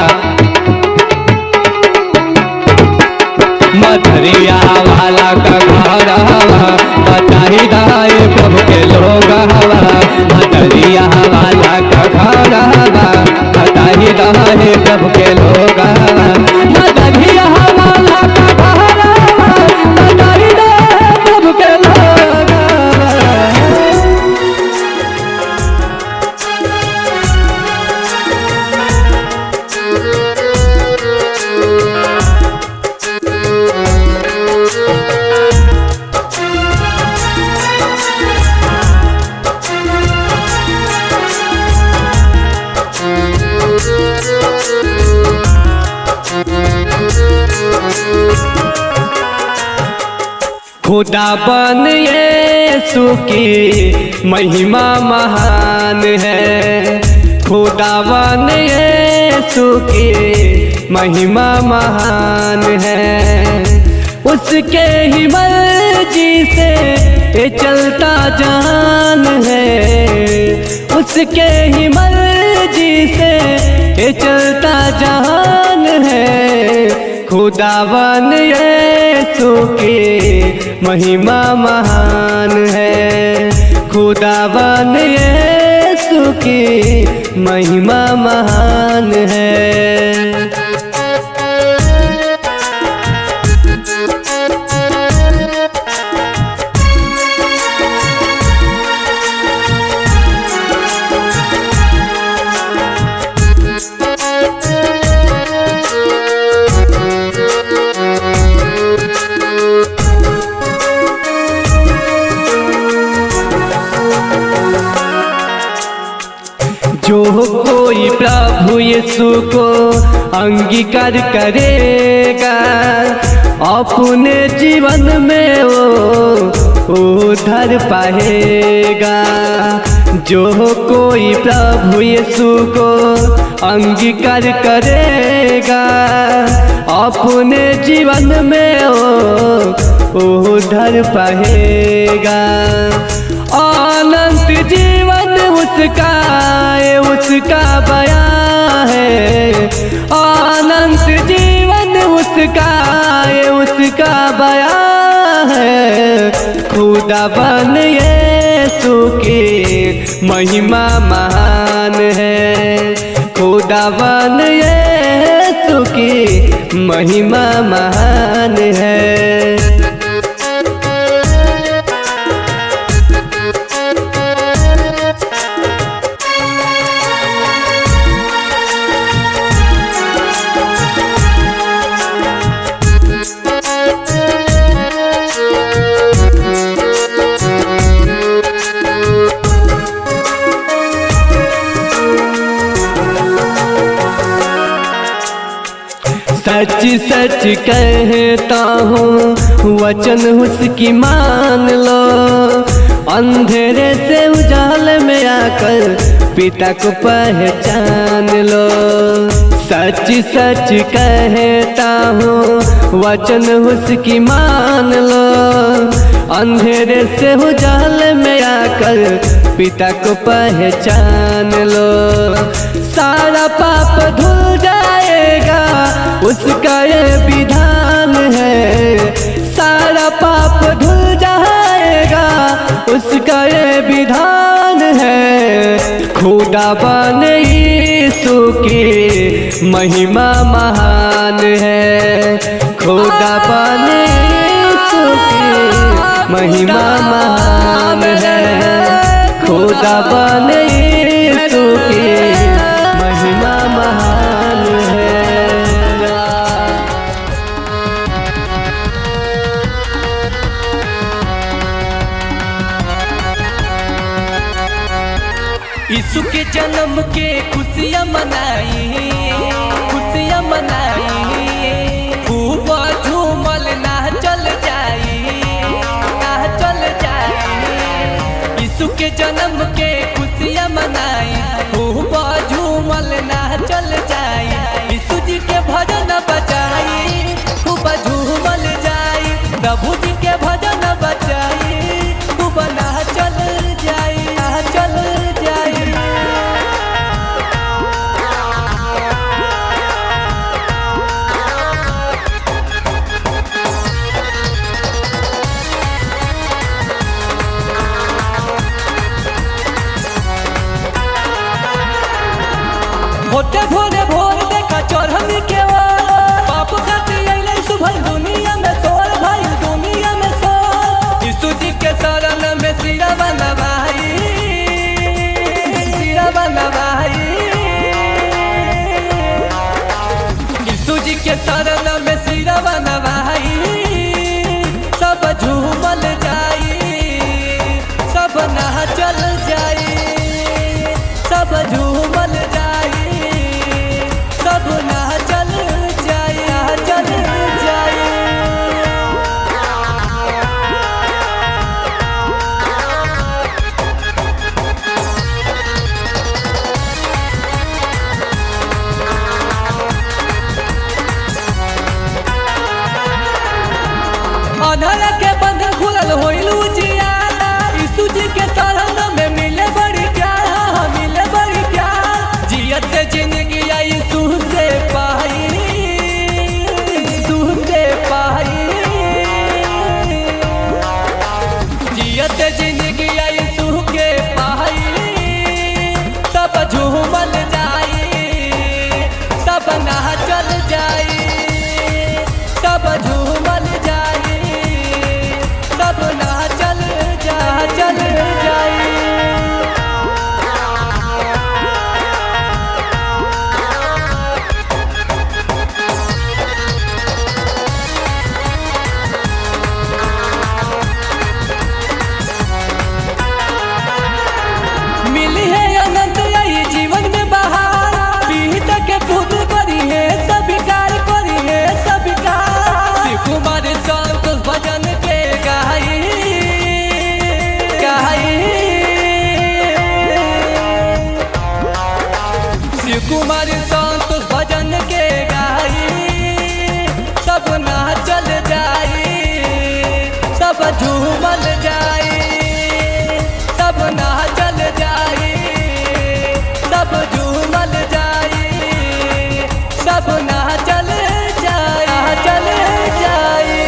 E: मदरिया वाला का घरवा बताही दाए प्रभु के लोग हवा। मदरिया वाला का घरवा बताही दाए प्रभु के लोग हवा। मदरिया वाला का घरवा बताही दाए प्रभु के लोग हवा। खुदा बन यीशु की महिमा महान है। खुदा बन यीशु की महिमा महान है। उसके ही मर्जी से ये चलता जहान है। उसके ही मर्जी से ये चलता जहान है। खुदावन यीशु की महिमा महान है। खुदावन यीशु की महिमा महान है। जो कोई प्रभु यीशु को अंगीकार करेगा अपने जीवन में वो उद्धार पाएगा। जो कोई प्रभु यीशु को अंगीकार करेगा अपने जीवन में वो उद्धार पाएगा। अनंत जीवन उसका बयां है। अनंत जीवन उसका बयां है। खुदावन यीशु की महिमा महान है। खुदावन यीशु की महिमा महान है। सच सच कहता हूँ वचन उसकी मान लो। अंधेरे से उजाले में आकर पिता को पहचान लो। सच सच कहता हूँ वचन उसकी मान लो। अंधेरे से उजाले में आकर पिता को पहचान लो। सारा पाप धुल जाएगा उसका ये विधान है। सारा पाप धुल जाएगा उसका ये विधान है। खुदावन यीशु की महिमा महान है। खुदावन यीशु की महिमा महान है। खुदावन
B: यीशु के जन्म के खुशियाँ मनाई, खुशियाँ मनाई, खूब झूमल ना चल जाई, ना चल जाई। यीशु के जन्म के खुशियाँ मनाई, खूब झूमल ना चल जाई। यीशु जी के भजन बजाई, खूब झूमल जाई। प्रभु जी के भजन बजाई, खूब ना चल जाई, ना चल जाई। होते भोरे भोर देखा चढ़नी के पाप खाती अइले सुभल दुनिया में तोर भाई, दुनिया में तोर। यीशु जी के शरण में सिरा बनवाई, सिरा बनवाई। यीशु जी के शरण में सिरा बनवाई। सब झूमल जाई, सब ना चल जाई, सब झूमल जाई, सब ना चल जाई, ना चल जाई। अनहरा के बंधन खुलल होइल उजियारा। यीशु जी के शरण में मिले बड़ी प्यार, हाँ, मिले बड़ी प्यार। जियत जिंदगी यीशु से पाई, यीशु से पाई। जियत जिंदगी यीशु के पाई। सब झूमल जाई, सब ना चल जाई, सब झूमल जाई, सब ना चल जा, चल जाई। मिली है अनंत यही जीवन में बहार। पीत के पूत करी है स्वीकार, करी है स्वीकार। शिव कुमार संतोष भजन के गाई, गाई। शिव कुमार संतोष भजन के गाई। सब ना चल जाई, सब झूमल जाई, सब ना चल जाई, सब झूमल जाई, सब ना चल जाई, चल जाई।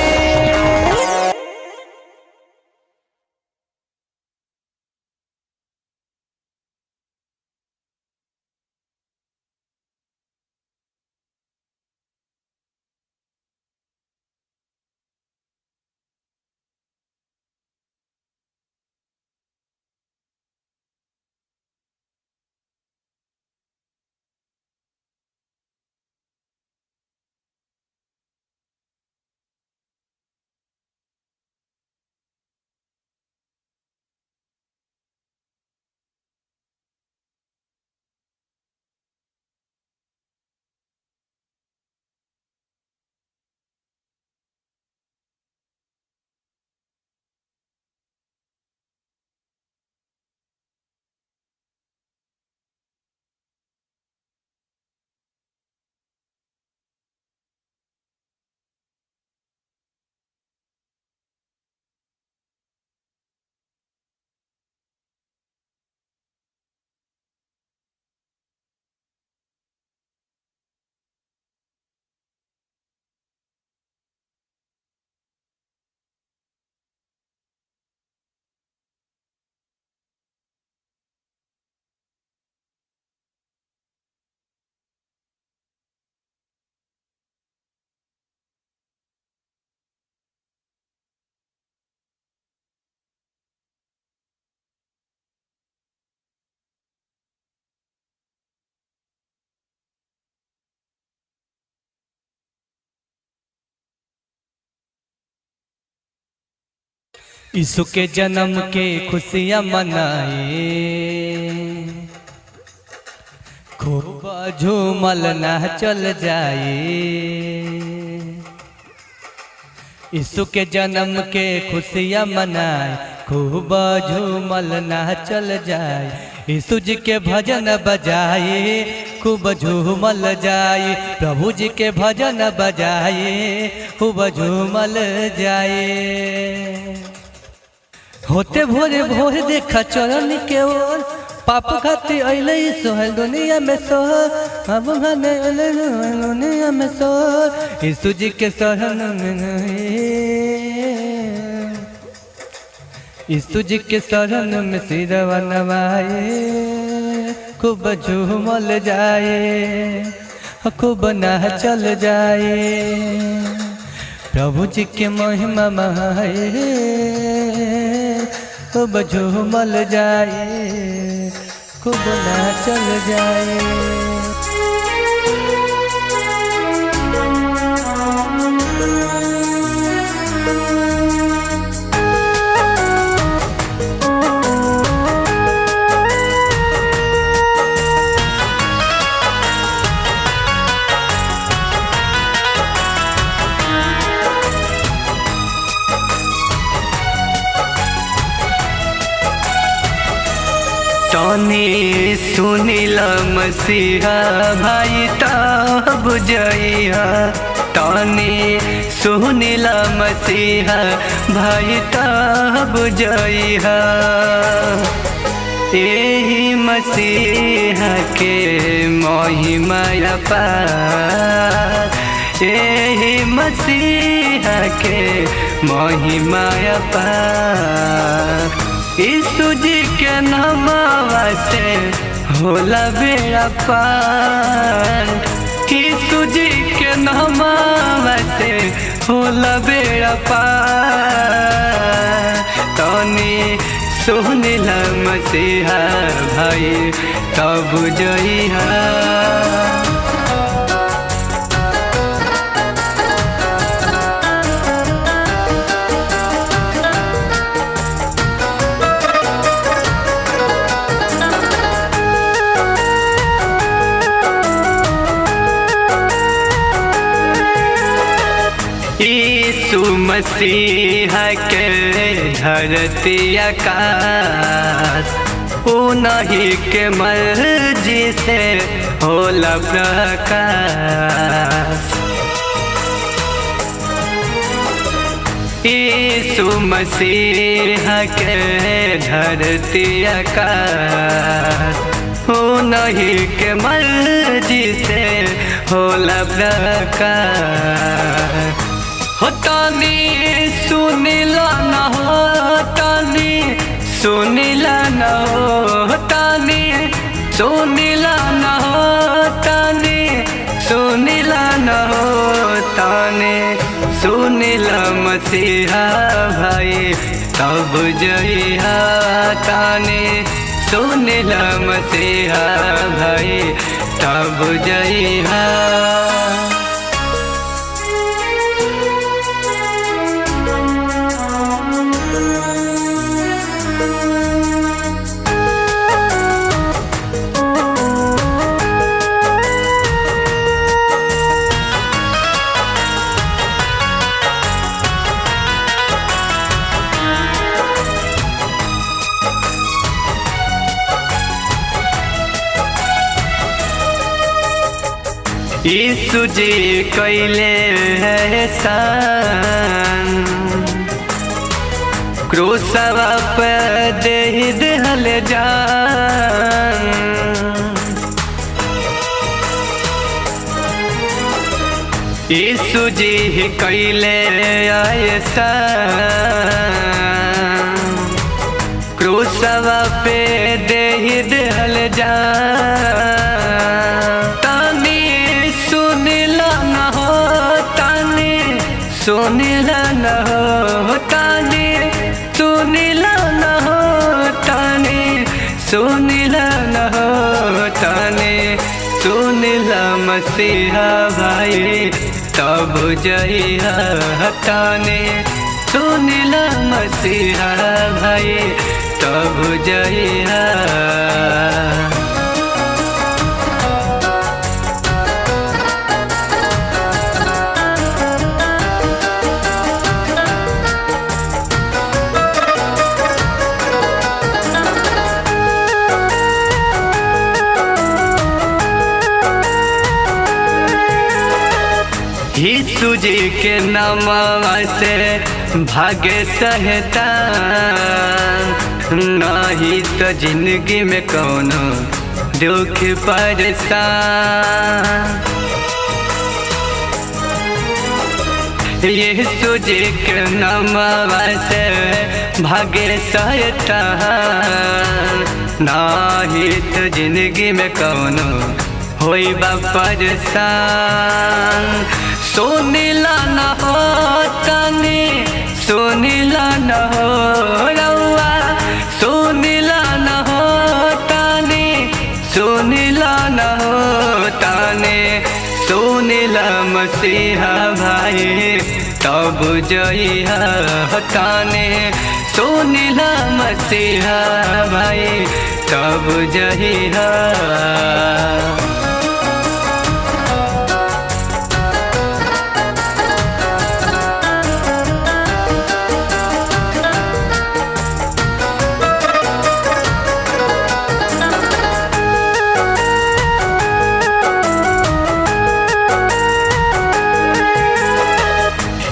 B: यीशु के जन्म के खुशियाँ मनाए, झूमल ना चल जाए, यीशु के जन्म के खुशियाँ मनाए, खूब झूमल ना चल जाए, यीशु जी के भजन बजाए, खूब झूमल जाए, प्रभु जी के भजन बजाए, खूब झूमल जाए। होते भोरे भोर देखा चरण के ओर, पाप खाती अले सोहल दुनिया में सोहर, अब घने अले दुनिया में सोहर, यीशु जी के शरण में, यीशु जी के शरण में सिरवा नवाए, खूब झूमल जाए, खूब नाचल जाए, प्रभु जी के महिमा महाए, खूब झूमल जाए, खूब नाचल जाए।
A: तनी सुनिल मसीहा भाई तब जइहा, तनी सुनिल मसीहा भाई तब जइहा, एही मसीहा के महिमा अपार, एही मसीहा के महिमा अपार, यीशु जी के नामवा से होला बेड़ा पार, यीशु जी के नामवा से होला बेड़ा पार, तनी सुनिल मसीहा भाई तब जइहा। यीशु मसीहा के धरती आकाश, उन्हीं के मर्जी से होला प्रकाश, यीशु मसीहा के धरती आकाश, उन्हीं के मर्जी से होला प्रकाश, हो तानी सुनिला न हो, तानी सुनिला न हो, तानी सुनिला न हो, तानी सुनिला न हो, तानी सुनिला मसीहा भाई तब जइहा, तानी सुनिला मसीहा भाई तब जइहा। यीशु जी कैले एहसान, क्रूसवा पे दे दिहल जान, यीशु जी कैले एहसान, क्रूसवा पे दे दिहल जान, सुनिला न हो, तानी सुनिला न हो, तानी सुनिला न हो, तानी सुनिला मसीहा भाई तब जइहा, तानी सुनिला मसीहा भाई तब जइहा।
B: यीशु जी के नामवा से भागे सहता नहीं तो जिंदगी में कौनो दुख परेशान। यीशु जी के नामवा से भागे सहता नहीं तो जिंदगी में कौनो होई बा परेशान। सुनिला न हो तनी सुनिला न हो रउआ सुनिला न हो तनी सुनिला न हो तनी सुनिला मसीहा भाई तब जइहा ताने सुनिला मसीहा भाई तब जइहा।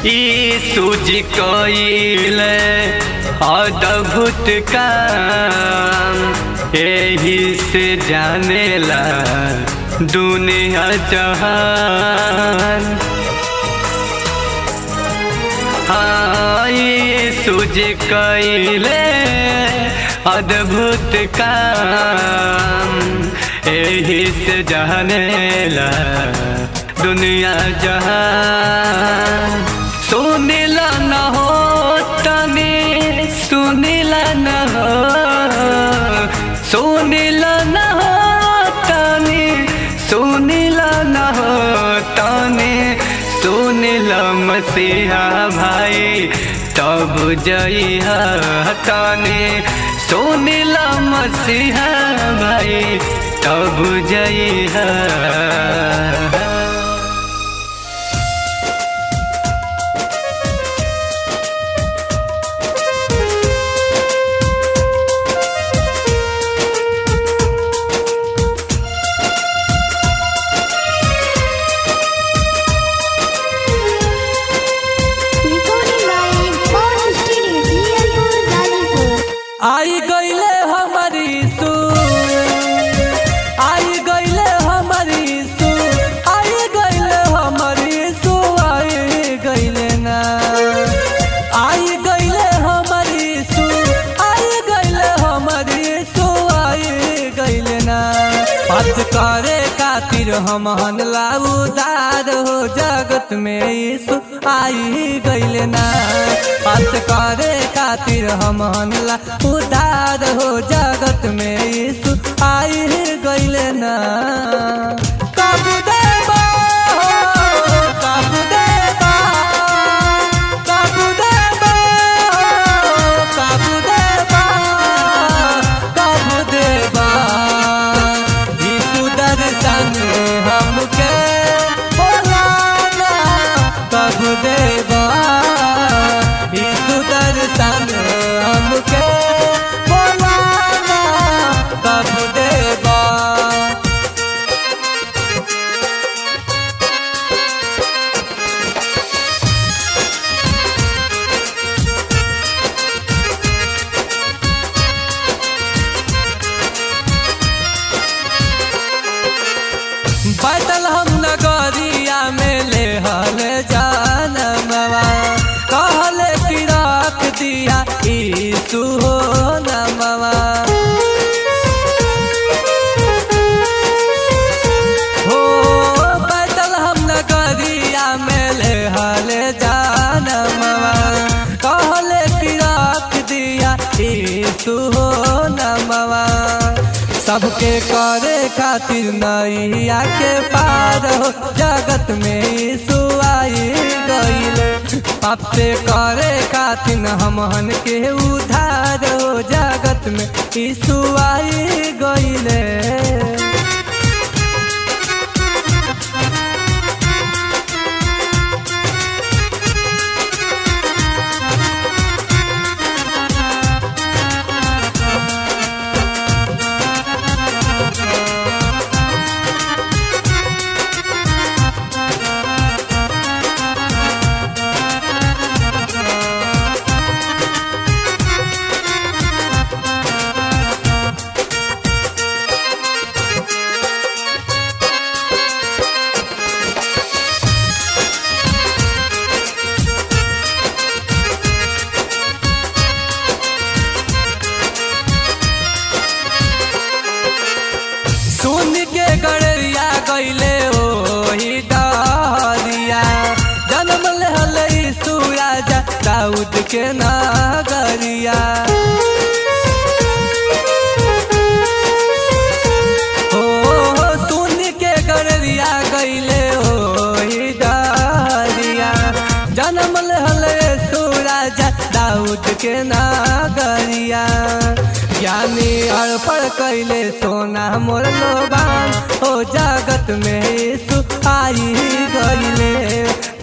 B: यीशु जी कइले अद्भुत काम यही से जानेला दुनिया जहान। हाँ यीशु जी कइले अद्भुत काम यही से जानेला दुनिया जहान। सुनिला न हो तनी सुनिला न हो सुनिला न हो तनी सुनिला न हो तनी सुनिला मसीहा भाई तब जइहा तनी सुनिला मसीहा भाई तब जइहा।
A: आई गईले हमारी सू आई गईले हमारी सू आई गईले हमारी सू आई गईले ना आई गईले हमारी सू आई गईले हमारी सू आई गईले ना। बात करे खातिर हम हनला उदार हो जगत में यीशु आई गईले ना। बात करे खातिर हम हनला उदार हो जगत में यीशु आई गईले ना। कब देबा कब देबा कब देबा कब देबा कब देबा यीशु दर्शन हमके बोलाना कब देबा यीशु दर्शन हमके बोलाना कब देबा। बैठल हम नगरिया में ले हल जानमवा कहले कि रख दिया यीशु हो नमवा। हो बैठल हम नगरिया में ले हल जानमवा कहले कि रख दिया यीशु हो नमवा। सबके करे खातिर नैया के पार हो जगत में यीशु आई गईले। पाप से करे खातिर हमहन के उधार हो जगत में यीशु आई गईले। दाऊद के नागरिया। हो सुन के गररिया गईले हो डारिया, जन्म हले सूरज दाऊद के नागरिया। ज्ञानी अर्पण कैले सोना मोर लोबान, हो जगत में यीशु आई गईले।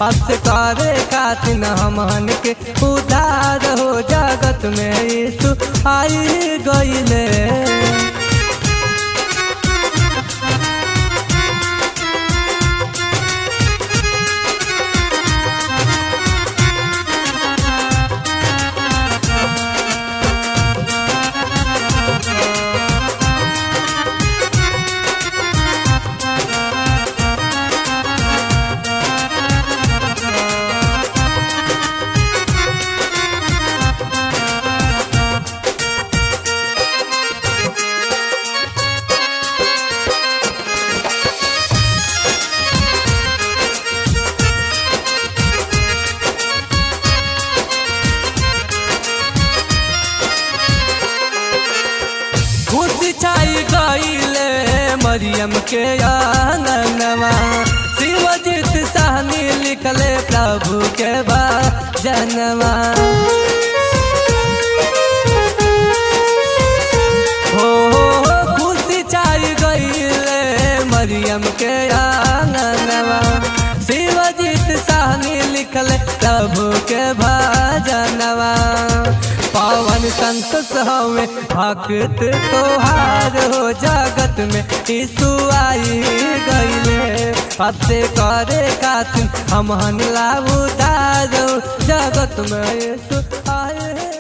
A: पाप करे खातिर हमन के उद्धार, हो जगत में यीशु आई गईले। खुशी छाई गईले मरियम के आंगनवा, शिवजीत सहनी लिखले प्रभु के भजनवा। हो खुशी छाई गईले मरियम के आंगनवा, शिवजीत सहनी लिखले प्रभु के भजनवा। पावन संतोष हमें भक्त तोहार, हो जगत में यीशु आई गईले। पाप से करे खातिर हमन ला उद्धार, जगत में यीशु आए।